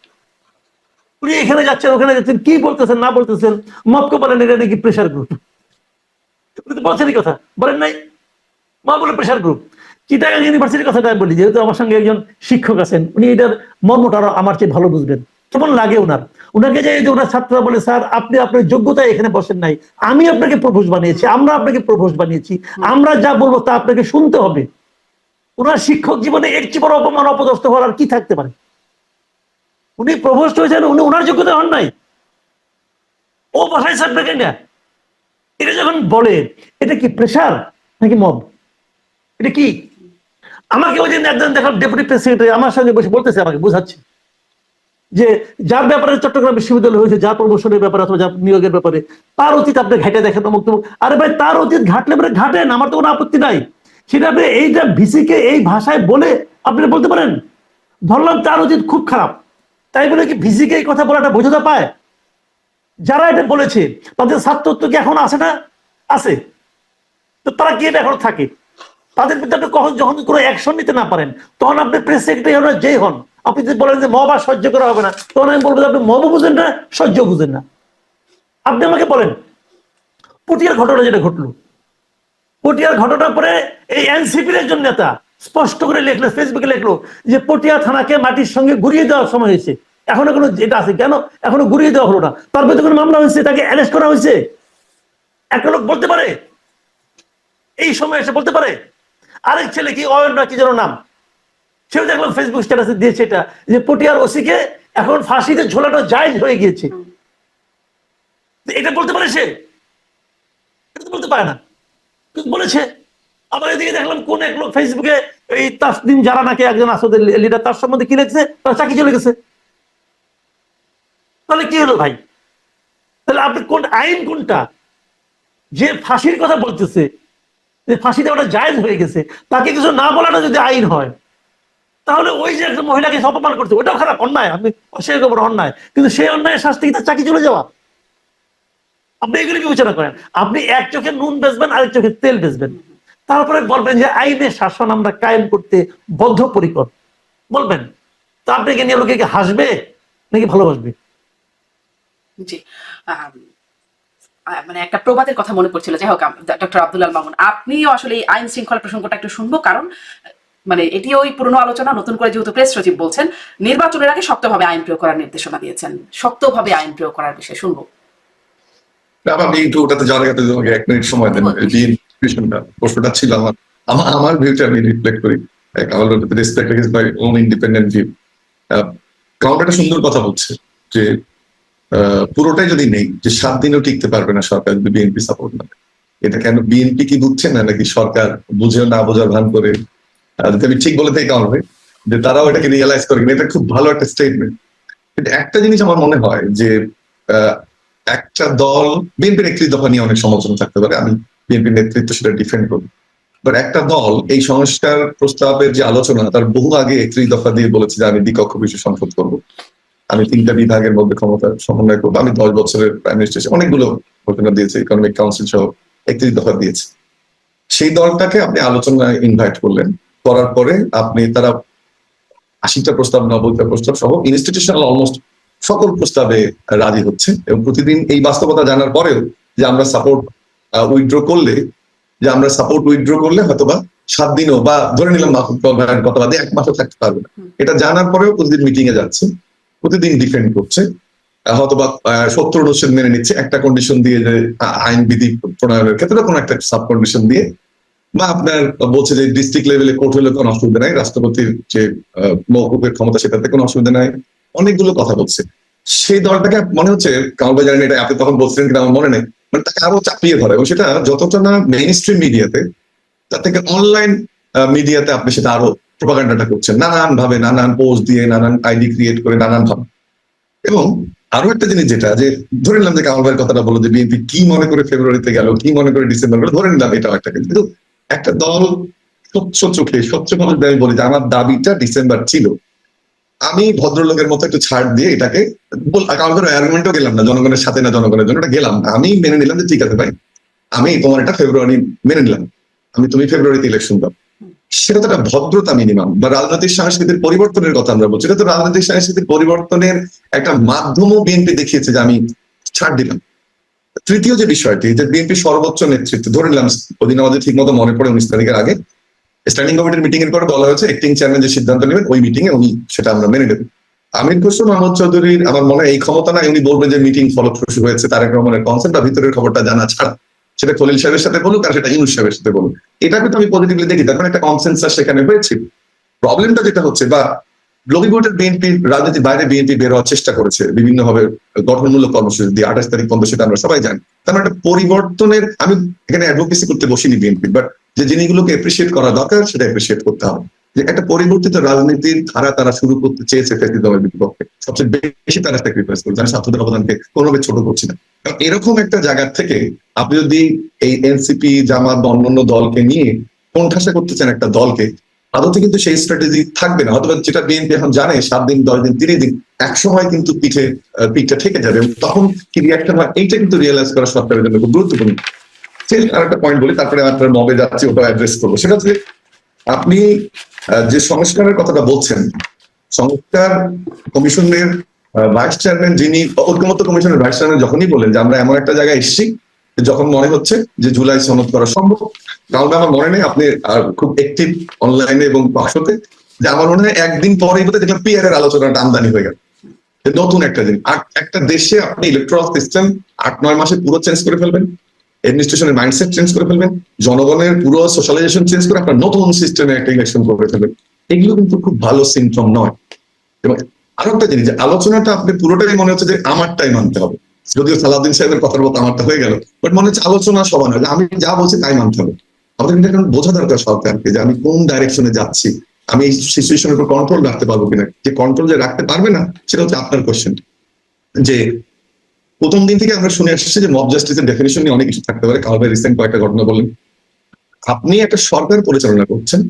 উনি এখানে যাচ্ছেন ওখানে যাচ্ছেন, কি বলতেছেন না বলতেছেন, মপকে বলেন এটা নাকি প্রেশার গ্রুপ। উনি তো বলছেন এই কথা, বলেন নাই? মা বলে প্রেশার গ্রুপ। চিটাগাং ইউনিভার্সিটির কথাটা আমি বলি, যেহেতু আমার সঙ্গে একজন শিক্ষক আছেন, উনি এটার মর্মটা আরো আমার চেয়ে ভালো বুঝবেন। কেমন লাগে ওনার, ওনাকে যে ওনার ছাত্ররা বলে স্যার আপনি আপনার যোগ্যতায় এখানে বসেন নাই, আমি আপনাকে প্রভোস্ট বানিয়েছি, আমরা আপনাকে প্রভোস্ট বানিয়েছি, আমরা যা বলবো তা আপনাকে শুনতে হবে। ওনার শিক্ষক জীবনে এর চেয়ে বড় অপমান অপদস্থ হওয়ার আর কি থাকতে পারে? উনি প্রভোস্ট হয়েছেন, উনি ওনার যোগ্যতা হন নাই, ও বসাইছে আপনাকে না। এটা যখন বলে এটা কি প্রেশার নাকি মব? এটা কি? আমাকে ওই দিন একজন দেখলাম ডেপুটি প্রেস সেক্রেটারি আমার সঙ্গে বসে বলতেছে, আমাকে বোঝাচ্ছে যে যার ব্যাপারে চট্টগ্রাম বিশ্ববিদ্যালয় হয়েছে, যার প্রমোশনের ব্যাপারে অথবা যার নিয়োগের ব্যাপারে তার অতীত আপনি ঘাটে দেখেন অমুক তমুক। আরে ভাই তার অতীত ঘাটলে পরে ঘাটেন, আমার তো কোনো আপত্তি নাই। সেটা আপনি এইটা ভিসিকে এই ভাষায় বলে আপনি বলতে পারেন ধরলাম তার অতীত খুব খারাপ, তাই বলে কি ভিসিকে এই কথা বলাটা বোঝাতে পায়? যারা এটা বলেছে তাদের ছাত্রত্ব কি এখন আছে না? আছে। তো তারা কি এটা এখন থাকে? তাদের বিরুদ্ধে আপনি কখন যখন কোনো অ্যাকশন নিতে না পারেন তখন আপনি প্রেস সেক্রেটারি হন যেই হন, আপনি যদি বলেন যে মব আর সহ্য করা হবে না, তখন আমি বলবো আপনি মবও বুঝেন না, সহ্য বুঝেন না। আপনি আমাকে বলেন পটিয়ার ঘটনা যেটা ঘটলো, পটিয়ার ঘটনার পরে এই এনসিপির একজন নেতা স্পষ্ট করে লিখলো, ফেসবুকে লিখলো যে পটিয়া থানাকে মাটির সঙ্গে ঘুরিয়ে দেওয়ার সময় হয়েছে। এখনো কোনো এটা আছে কেন? এখনো ঘুরিয়ে দেওয়া হলো না, তার বিরুদ্ধে কোনো মামলা হয়েছে, তাকে অ্যারেস্ট করা হয়েছে? একটা লোক বলতে পারে এই সময় এসে বলতে পারে? আরেক ছেলে কি অয়ন না কি যেন নাম, সেও দেখলাম ফেসবুক স্ট্যাটাসে দিয়েছে এটা যে পটিয়ার ওসিকে এখন ফাঁসিতে ঝোলানো জায়েজ হয়ে গিয়েছে। এটা বলতে পারে সে? এটা তো বলতে পারে না, কিন্তু বলেছে। আবার এদিকে দেখলাম কোন এক লোক ফেসবুকে এই তাসনিম যারা নাকি একজন আসদের লিডার, তার সম্বন্ধে কি লিখছে, তার চাকরি চলে গেছে। তাহলে কি হলো ভাই? তাহলে আপনি কোন আইন কোনটা? যে ফাঁসির কথা বলতেছে, যে ফাঁসি দেওয়াটা জায়েজ হয়ে গেছে, তাকে কিছু না বলাটা যদি আইন হয়, তাহলে ওই যে একটা মহিলাকে অপমান করছে ওটাও খারাপ, অন্যায়, আমি অস্বীকার করবো অন্যায়, কিন্তু সেই অন্যায়ের শাস্তি কি তার চাকরি চলে যাওয়া? আপনি এগুলি বিবেচনা করেন। আপনি এক চোখে নুন বেচবেন, আরেক চোখে তেল বেচবেন, তারপরে বলবেন যে আইনের শাসন আমরা কায়েম করতে বদ্ধপরিকর বলবেন। তো আপনাকে নিয়ে লোকে কি হাসবে নাকি ভালোবাসবে? জি, মানে একটা প্রবাদের কথা মনে পড়ছিল। যাই হোক, ডক্টর আব্দুল আল মামুন, আপনিও আসলে এই আইন শৃঙ্খলা প্রসঙ্গটা একটু শুনবো, কারণ মানে এটি ওই পুরনো আলোচনা, নতুন করে যেহেতু প্রেস সচিব বলছেন নির্বাচনের আগে শক্তভাবে আইন প্রয়োগ করার নির্দেশনা দিয়েছেন, শক্তভাবে আইন প্রয়োগ করার বিষয়ে শুনবো। আপনি একটু ওটাতে যাওয়ার আগে তোমাকে 1 মিনিট সময় দেন। প্রশ্নটা ছিল আমার ভিউটা আমি রিফ্লেক্ট করি। Respect his my own independent view. Counter একটা সুন্দর কথা বলছে যে পুরোটাই যদি নেই, যে 7 দিনও টিকতে পারবে না সরকার যদি বিএনপি সাপোর্ট না। এটা কেন বিএনপি কি বুঝছে না, নাকি সরকার বুঝেও না বোঝার ভান করে? যদি আমি ঠিক বলে থাকি কারণ যে তারাও এটাকে রিয়েলাইজ করে, এটা খুব ভালো একটা স্টেটমেন্ট। কিন্তু একটা জিনিস আমার মনে হয় যে একটা দল, বিএনপির 31 দফা নিয়ে অনেক সমালোচনা থাকতে পারে, আমি বিএনপির নেতৃত্ব সেটা ডিফেন্ড করবো, বাট একটা দল এই সংস্কার প্রস্তাবের যে আলোচনা তার বহু আগে 31 দফা দিয়ে বলেছে যে আমি দ্বিকক্ষ বিষয় সংসদ করবো, আমি 3টা বিভাগের মধ্যে ক্ষমতা সমন্বয় করবো, আমি 10 বছরের প্রাইম মিনিস্টার, অনেকগুলো ঘোষণা দিয়েছে, ইকোনমিক কাউন্সিল সহ 31 দফা দিয়েছে। সেই দলটাকে আপনি আলোচনায় ইনভাইট করলেন, করার পরে আপনি তারা 80টা প্রস্তাব 90টা প্রস্তাব সহ ইনস্টিটিউশনাল অলমোস্ট সকল প্রস্তাবে রাজি হচ্ছে, এবং প্রতিদিন এই বাস্তবতা জানার পরেও যে আমরা সাপোর্ট উইথড্র করলে হয়তোবা 7 দিনও বা ধরে নিলাম কথা বাদে 1 মাসও থাকতে পারবে না, এটা জানার পরেও প্রতিদিন মিটিং এ যাচ্ছে, প্রতিদিন ডিফেন্ড করছে, হয়তোবা 70% মেনে নিচ্ছে, একটা কন্ডিশন দিয়ে যে আইন বিধি প্রণয়নের ক্ষেত্রে কোনো একটা সাব কন্ডিশন দিয়ে, বা আপনার বলছে যে ডিস্ট্রিক্ট লেভেলে কোর্ট হলে কোনো অসুবিধা নাই, রাষ্ট্রপতির যে মৌকুফের ক্ষমতা সেটাতে কোনো অসুবিধা নাই, অনেকগুলো কথা বলছে। সেই দলটাকে মনে হচ্ছে কাউন্ট জানেন, এটা আপনি তখন বলছিলেন কিনা আমার মনে নেই, মানে তাকে আরো চাপিয়ে ধরে, এবং সেটা যতটা না মেইন স্ট্রিম মিডিয়াতে, তার থেকে অনলাইন মিডিয়াতে আপনি সেটা আরো প্রোপাগান্ডাটা করছেন নানান ভাবে, নানান পোস্ট দিয়ে, নানান আইডি ক্রিয়েট করে, নানান ভাবে। এবং আরো একটা জিনিস যেটা যে ধরে নিলাম যে কামাল ভাইয়ের কথাটা বলো যে বিএনপি কি মনে করে ফেব্রুয়ারিতে গেল, কি মনে করে ডিসেম্বর গেল, ধরে নিলাম এটাও একটা, কিন্তু একটা দল স্বচ্ছ চোখে স্বচ্ছ ভাবে আমি বলি যে আমার দাবিটা ডিসেম্বর ছিল, আমি ভদ্রলোকের মতো একটু ছাড় দিয়ে এটাকে কামাল ভাইয়ের আর্গুমেন্টও গেলাম না, জনগণের সাথে না জনগণের জন্য, এটা গেলাম না, আমি মেনে নিলাম যে ঠিক আছে ভাই আমি তোমার এটা ফেব্রুয়ারি মেনে নিলাম, তুমি ফেব্রুয়ারিতে ইলেকশন দাও। সেটা তো একটা ভদ্রতা মিনিমাম। বা রাজনৈতিক সংস্কৃতির পরিবর্তনের কথা আমরা বলছি, এটা তো রাজনৈতিক সংস্কৃতির পরিবর্তনের একটা মাধ্যমও বিএনপি দেখিয়েছে যে আমি ছাড় দিলাম। তৃতীয় যে বিষয়টি যে বিএনপি সর্বোচ্চ নেতৃত্ব, ধরে নিলাম ওদিন আমাদের ঠিক মতো মনে পড়ে 19 তারিখের আগে স্ট্যান্ডিং কমিটির মিটিং এর পরে বলা হয়েছে অ্যাক্টিং চেয়ারম্যান যে সিদ্ধান্ত নেবেন ওই মিটিং এ উনি সেটা আমরা মেনে নেব। আমির খসরু মাহমুদ চৌধুরীর আমার মনে হয় এই ক্ষমতা নাই, উনি বলবেন যে মিটিং ফলপ্রসূ হয়েছে, তারেক রহমানের কনসেপ্ট বা ভিতরের খবরটা জানা ছাড়া, সেটা খলিল সাহেবের সাথে বলুক আর সেটা ইউনূস সাহেবের সাথে বলুক, এটাকে তো আমি পজিটিভলি দেখি, তার মানে একটা কনসেনসাস সেখানে হয়েছে। প্রবলেমটা যেটা হচ্ছে বা লবিবোর্ডের বিএনপির রাজনীতির বাইরে বিএনপি বের হওয়ার চেষ্টা করেছে বিভিন্নভাবে গঠনমূলক কর্মসূচি দিয়ে, 28 তারিখ পর্যন্ত, সেটা আমরা সবাই জানি। তার মানে একটা পরিবর্তনের, আমি এখানে অ্যাডভোকেসি করতে বসিনি বিএনপি, বাট যে জিনিসগুলোকে এপ্রিসিয়েট করা দরকার সেটা এপ্রিসিয়েট করতে হবে, যে একটা পরিবর্তিত রাজনীতির ধারা তারা শুরু করতে চেয়েছে ফ্যাসিজমের বিপক্ষে, সবচেয়ে বেশি তারা স্যাক্রিফাইস করছে, আমি ছাত্রদের অবদানকে কোনোভাবে ছোট করছি না। কারণ এরকম একটা জায়গা থেকে আপনি যদি এই এনসিপি জামাত বা অন্যান্য দলকে নিয়ে কোণঠাসা করতে চান একটা দলকে, আদতে কিন্তু সেই স্ট্র্যাটেজি থাকবে না, অথবা যেটা বিএনপি এখন জানে 7 দিন 10 দিন 30 দিন একসময় কিন্তু পিঠটা ঠেকে যাবে, এবং তখন কি রিয়াকশন হয় এইটা কিন্তু রিয়েলাইজ করা সরকারের জন্য খুব গুরুত্বপূর্ণ। আর একটা পয়েন্ট বলি, তারপরে আপনার মবে যাচ্ছি ওটা অ্যাড্রেস করবো, সেটা হচ্ছে আপনি যে সংস্কারের কথাটা বলছেন, সংস্কার কমিশনের ভাইস চেয়ারম্যান যিনি, ঐক্যমত্য কমিশনের ভাইস চেয়ারম্যান যখনই বলেন যে আমরা এমন একটা জায়গায় এসেছি যখন মনে হচ্ছে যে জুলাই সনদ করা সম্ভব, কারণ আমার মনে নেই আপনি খুব অ্যাক্টিভ অনলাইনে এবং বাক্সতে, যে আমার মনে হয় একদিন পরেই বোধহয় দেখলাম পিআর এর আলোচনাটা আমদানি হয়ে গেল, নতুন একটা জিনিস। একটা দেশে আপনি ইলেকট্রাল সিস্টেম 8-9 মাসে পুরো চেঞ্জ করে ফেলবেন, অ্যাডমিনিস্ট্রেশনের মাইন্ডসেট চেঞ্জ করে ফেলবেন, জনগণের পুরো সোশ্যালাইজেশন চেঞ্জ করে আপনার নতুন সিস্টেমে একটা ইলেকশন করে ফেলবেন, এগুলো কিন্তু খুব ভালো সিমটম নয়। এবং আরো একটা জিনিস, আলোচনাটা আপনি পুরোটাই মনে হচ্ছে যে আমারটাই মানতে হবে, যদিও সালাউদ্দিন সাহেবের কথার মতো আমারটা হয়ে গেল, বাট মনে হচ্ছে আলোচনা সমান হয়, আমি যা বলছি তাই মানতে হবে। আমাদের কিন্তু এখন বোঝা দরকার সরকারকে যে আমি কোন ডাইরেকশনে যাচ্ছি, আমি এই সিচুয়েশনের উপর কন্ট্রোল রাখতে পারবো কিনা, যে কন্ট্রোল যে রাখতে পারবে না সেটা হচ্ছে আপনার কোয়েশ্চেন। যে প্রথম দিন থেকে আমরা শুনে আসছি যে মব জাস্টিসের ডেফিনিশন নিয়ে অনেক কিছু থাকতে পারে, কাল ভাই রিসেন্ট কয়েকটা ঘটনা বললেন। আপনি একটা সরকার পরিচালনা করছেন,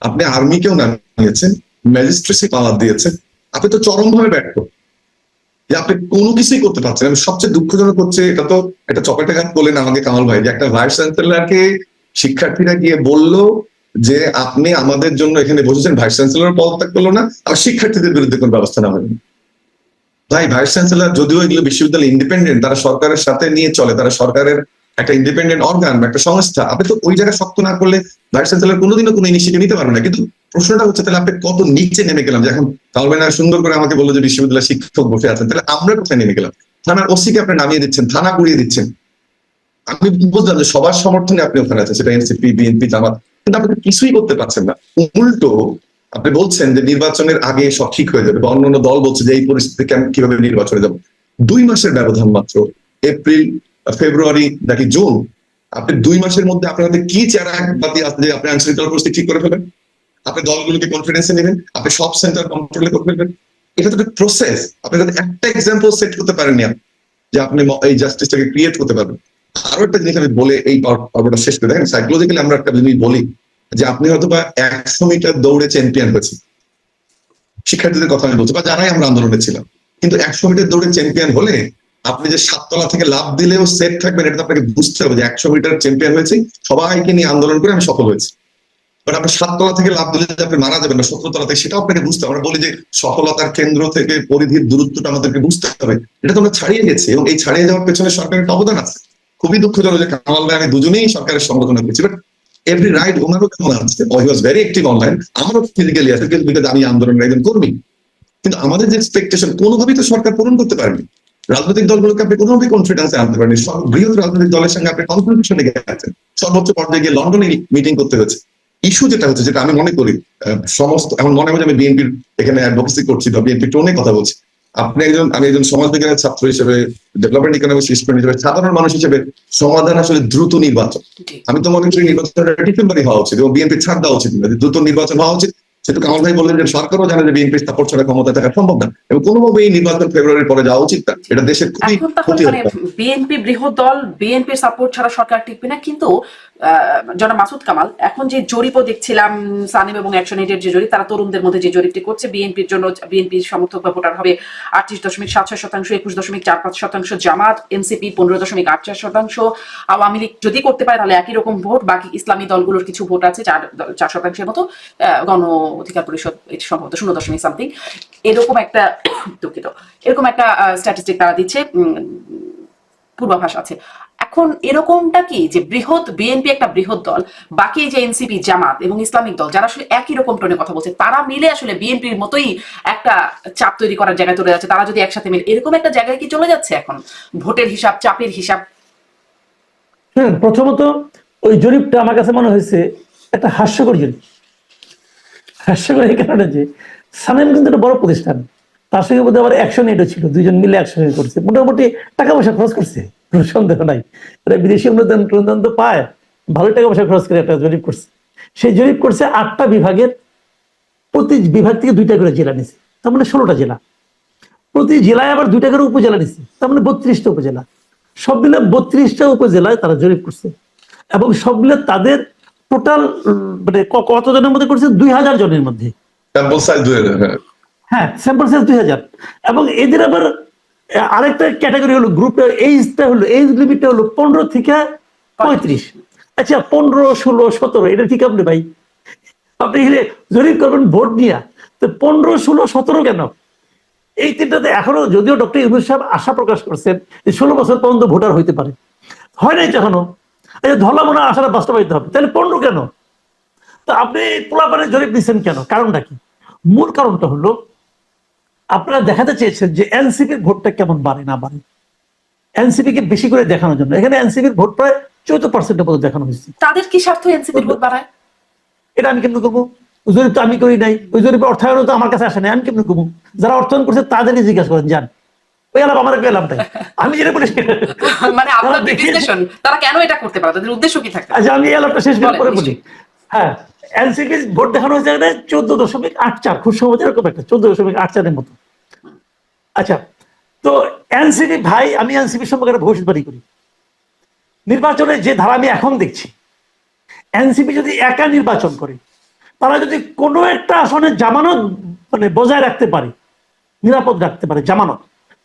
আপনি আর্মিকেও নামিয়েছেন, ম্যাজিস্ট্রেসি পাওয়ার দিয়েছেন, আপনি তো চরমভাবে ব্যর্থ, যে আপনি কোনো কিছুই করতে পারছেন। আমি সবচেয়ে দুঃখজনক হচ্ছে, এটা তো একটা চপেটাঘাত বললেন আমাকে কামাল ভাই, যে একটা ভাইস চ্যান্সেলরকে শিক্ষার্থীরা গিয়ে বলল যে আপনি আমাদের জন্য এখানে বসেছেন, ভাইস চ্যান্সেলর পদত্যাগ করলো না, আর শিক্ষার্থীদের বিরুদ্ধে কোনো ব্যবস্থা না হয়নি। ভাই ভাইস চ্যান্সেলর যদিও এগুলো বিশ্ববিদ্যালয় ইন্ডিপেন্ডেন্ট, তারা সরকারের সাথে নিয়ে চলে, তারা সরকারের একটা ইন্ডিপেন্ডেন্ট অর্গান বা একটা সংস্থা, আপনি তো ওই জায়গায় শক্ত না করলে ভাইস চ্যান্সেলর কোনোদিনও কোনো ইনিশিয়েটিভ নিতে পারবে না। কিন্তু প্রশ্নটা হচ্ছে তাহলে আপনি কত নিচে নেমে গেলাম, যে এখন কালবেনা সুন্দর করে আমাকে বললো যে বিশ্ববিদ্যালয় শিক্ষক বসে আছেন, তাহলে আমরা কোথায় নেমে গেলাম? থানার ওসিকে আপনি নামিয়ে দিচ্ছেন, থানা গুড়িয়ে দিচ্ছেন। আমি বুঝলাম যে সবার সমর্থনে আপনি ওখানে আছেন, সেটা এনসিপি বিএনপি জামাত, কিন্তু আপনি কিছুই করতে পারছেন না। উল্টো আপনি বলছেন যে নির্বাচনের আগে সব ঠিক হয়ে যাবে, বা অন্যান্য দল বলছে যে এই পরিস্থিতি কিভাবে নির্বাচনে যাবো। 2 মাসের ব্যবধান মাত্র, এপ্রিল ফেব্রুয়ারি নাকি জুন, আপনি 2 মাসের মধ্যে আপনার হাতে কি চেহারা বাতি আছে যে আপনি আইনশৃঙ্খলা পরিস্থিতি ঠিক করে ফেলবেন, আপনি দলগুলোকে কনফিডেন্সে নেবেন, আপনি সব সেন্টার কন্ট্রোলে করে ফেলবেন। এটা তো একটা প্রসেস, আপনি একটা এক্সাম্পল সেট করতে পারেননি যে আপনি এই জাস্টিসটাকে ক্রিয়েট করতে পারবেন। আরো একটা জিনিস আমি বলে এই পর্বটা শেষ করে, দেখেন সাইকোলজিক্যালি আমরা একটা জিনিস বলি যে আপনি হয়তো বা 100 মিটার দৌড়ে চ্যাম্পিয়ন হয়েছে, শিক্ষার্থীদের কথা আমি বলছি, বা যারাই আমরা আন্দোলনে ছিলাম, কিন্তু 100 মিটার দৌড়ে চ্যাম্পিয়ন হলে আপনি যে 7 তলা থেকে লাভ দিলেও সেট থাকবেন, এটা আপনাকে বুঝতে হবে যে 100 মিটার চ্যাম্পিয়ন হয়েছে, সবাইকে নিয়ে আন্দোলন করে আমি সফল হয়েছি। বাট আপনি 7 তলা থেকে লাভ দিলে আপনি মারা যাবেন না 17 তলা থেকে, সেটাও আপনাকে বুঝতে হবে। আমরা বলি যে সফলতার কেন্দ্র থেকে পরিধির দূরত্বটা আমাদেরকে বুঝতে হবে, এটা তো আমরা ছাড়িয়ে গেছি, এবং এই ছাড়িয়ে যাওয়ার পেছনে সরকারের অবদান আছে। খুবই দুঃখজনক যে কামাল ভাই আমি দুজনেই সরকারের সমালোচনা করছি, বাট এভরি রাইট ওনারও কেমন আছে, হি ওয়াজ ভেরি অ্যাক্টিভ অনলাইন, আমারও ফিজিক্যালি আছে, বিকজ আমি আন্দোলনের একজন কর্মী। কিন্তু আমাদের যে এক্সপেকটেশন কোনোভাবেই তো সরকার পূরণ করতে পারেনি। রাজনৈতিক দলগুলোকে আপনি কোনোভাবেই কনফিডেন্সে আনতে পারেনি, বৃহৎ রাজনৈতিক দলের সঙ্গে আপনি কনফ্রন্টেশনে গেছেন, সর্বোচ্চ পর্যায়ে গিয়ে লন্ডনে মিটিং করতে হয়েছে। ইস্যু যেটা হচ্ছে, যেটা আমি মনে করি সমস্ত, এখন মনে হয় আমি বিএনপির এখানে অ্যাডভোকেসি করছি বা বিএনপি টোনে কথা বলছি, আমি একজন সমাজ বিজ্ঞানের ছাত্র হিসেবে, ডেভেলপমেন্ট ইকোনমিক্স স্টুডেন্ট হিসেবে, সাধারণ মানুষ হিসেবে সমাধান আসলে দ্রুত নির্বাচন। আমি তো মনে করি নির্বাচন ডিসেম্বরই হওয়া উচিত, এবং বিএনপি ছাড় দেওয়া উচিত না, দ্রুত নির্বাচন হওয়া উচিত, সেহেতু কামাল ভাই বললেন যে সরকারও জানে যে বিএনপি সাপোর্ট ছাড়া ক্ষমতায় থাকা সম্ভব না এবং কোনোভাবে এই নির্বাচন ফেব্রুয়ারির পরে যাওয়া উচিত না, এটা দেশের খুবই এখন তাহলে ক্ষতি মানে হতে পারে। বিএনপি বৃহৎ দল, বিএনপির সাপোর্ট ছাড়া সরকার টিকবে না। কিন্তু জনাব মাসুদ কামাল, এখন যে জরিপও দেখছিলাম সানিম এবং অ্যাকশন এইডের যে জরিপ, তারা তরুণদের মধ্যে যে জরিপটি করছে, বিএনপির জন্য বিএনপির সমর্থক বা ভোটার হবে 38.76%, 21.45%, জামাত এনসিপি 15.84%, আওয়ামী লীগ যদি করতে পারে তাহলে একই রকম ভোট, বাকি ইসলামী দলগুলোর কিছু ভোট আছে 4% মতো, গণ অধিকার পরিষদ এটি সম্ভবত 0 সামথিং, এরকম একটা দুঃখিত, এরকম একটা স্ট্যাটিস্টিক তারা দিচ্ছে, পূর্বাভাস আছে। এখন এরকমটা কি যে বৃহৎ বিএনপি একটা বৃহৎ দল, বাকি যে এনসিপি, জামাত এবং ইসলামিক দল যারা আসলে একই রকম টোনে কথা বলছে, তারা মিলে আসলে বিএনপির মতোই একটা চাপ তৈরি করার জায়গায় চলে যাচ্ছে, তারা যদি একসাথে মিলে এরকম একটা জায়গায় কি চলে যাচ্ছে এখন ভোটের হিসাব, চাপের হিসাব? হ্যাঁ, প্রথমত ওই জরিপটা আমার কাছে মনে হয়েছে একটা হাস্যকর জরিপ। হাস্যকর এই কারণে যে সানেম কিন্তু একটা বড় প্রতিষ্ঠান, তার সঙ্গে বোধহয় আবার অ্যাকশন এইডও ছিল, দুইজন মিলে একসঙ্গে করছে, মোটামুটি টাকা পয়সা খরচ করছে, কোনো সন্দেহ নাই। এরা বিদেশি অনুদান তো পায়, ভালো টাকা পয়সা খরচ করে একটা জরিপ করছে। সেই জরিপ করছে 8টা বিভাগের, প্রতি বিভাগ থেকে 2টা করে জেলা নিছে, তার মানে 16টা জেলা। প্রতি জেলায় আবার 2টা করে উপজেলা নিছে, তার মানে 32টা উপজেলা। সব মিলে 32টা উপজেলায় তারা জরিপ করছে এবং সব মিলে তাদের টোটাল মানে কতজনের মধ্যে করছে, 2000 জনের মধ্যে। Sample size 2000। হ্যাঁ, হ্যাঁ, স্যাম্পল সাইজ 2000। এবং এদের আবার আরেকটা ক্যাটাগরি হলো, গ্রুপটা এইজটা হলো, এইজ লিমিটটা হলো 15 থেকে 35। আচ্ছা, 15, 16, 17 এটা ঠিক আপনি ভাই, আপনি জরিপ করবেন ভোট নিয়ে, তো 15, 16, 17 কেন? এই তিনটাতে এখনো যদিও ডক্টর ইউনূস সাহেব আশা প্রকাশ করছেন যে 16 বছর পর্যন্ত ভোটার হইতে পারে, হয় নাই এখনো। আচ্ছা, ধরলাম না আশাটা বাস্তবায়িত হবে, তাহলে 15 কেন? তো আপনি পোলাপানের জরিপ দিচ্ছেন কেন? কারণটা কি? মূল কারণটা হলো আপনারা দেখাতে চেয়েছেন যে এনসিপির ভোটটা কেমন বাড়ে না বাড়ে, এনসিপি কে বেশি করে দেখানোর জন্য। এখানে এনসিপির ভোট প্রায় 14% মতো দেখানো হয়েছে। তাদের কি স্বার্থ এনসিপির ভোট বাড়ায়? এটা আমি কেমন করবো? ওই জরিপ তো আমি করি নাই, ওই জরিপের অর্থায়ন তো আমার কাছে আসে নাই, আমি কেমন করবো? যারা অর্থায়ন করছে তাদেরকে জিজ্ঞাসা করেন, যান ওই আলাপ আমার পেলাম তাই আমি যেটা বলি মানে আপনার বিশ্লেষণ, তারা কেন এটা করতে পারে, তাদের উদ্দেশ্য কি থাকে? আচ্ছা, আমি এই আলাপটা শেষ করে পরে বলি। নিশ্চয়ই। হ্যাঁ, এনসিপি ভোট দেখানো হয়েছে 14.84, খুব সহজ এরকম একটা 14.84-এর মতো। আচ্ছা, তো এনসিপি ভাই, আমি এনসিপি সম্পর্কে একটা ভবিষ্যৎবাণী করি। নির্বাচনে যে ধারা আমি এখন দেখছি, এনসিপি যদি একা নির্বাচন করে, তারা যদি কোনো একটা আসনে জামানত মানে বজায় রাখতে পারে, নিরাপদ রাখতে পারে জামানত,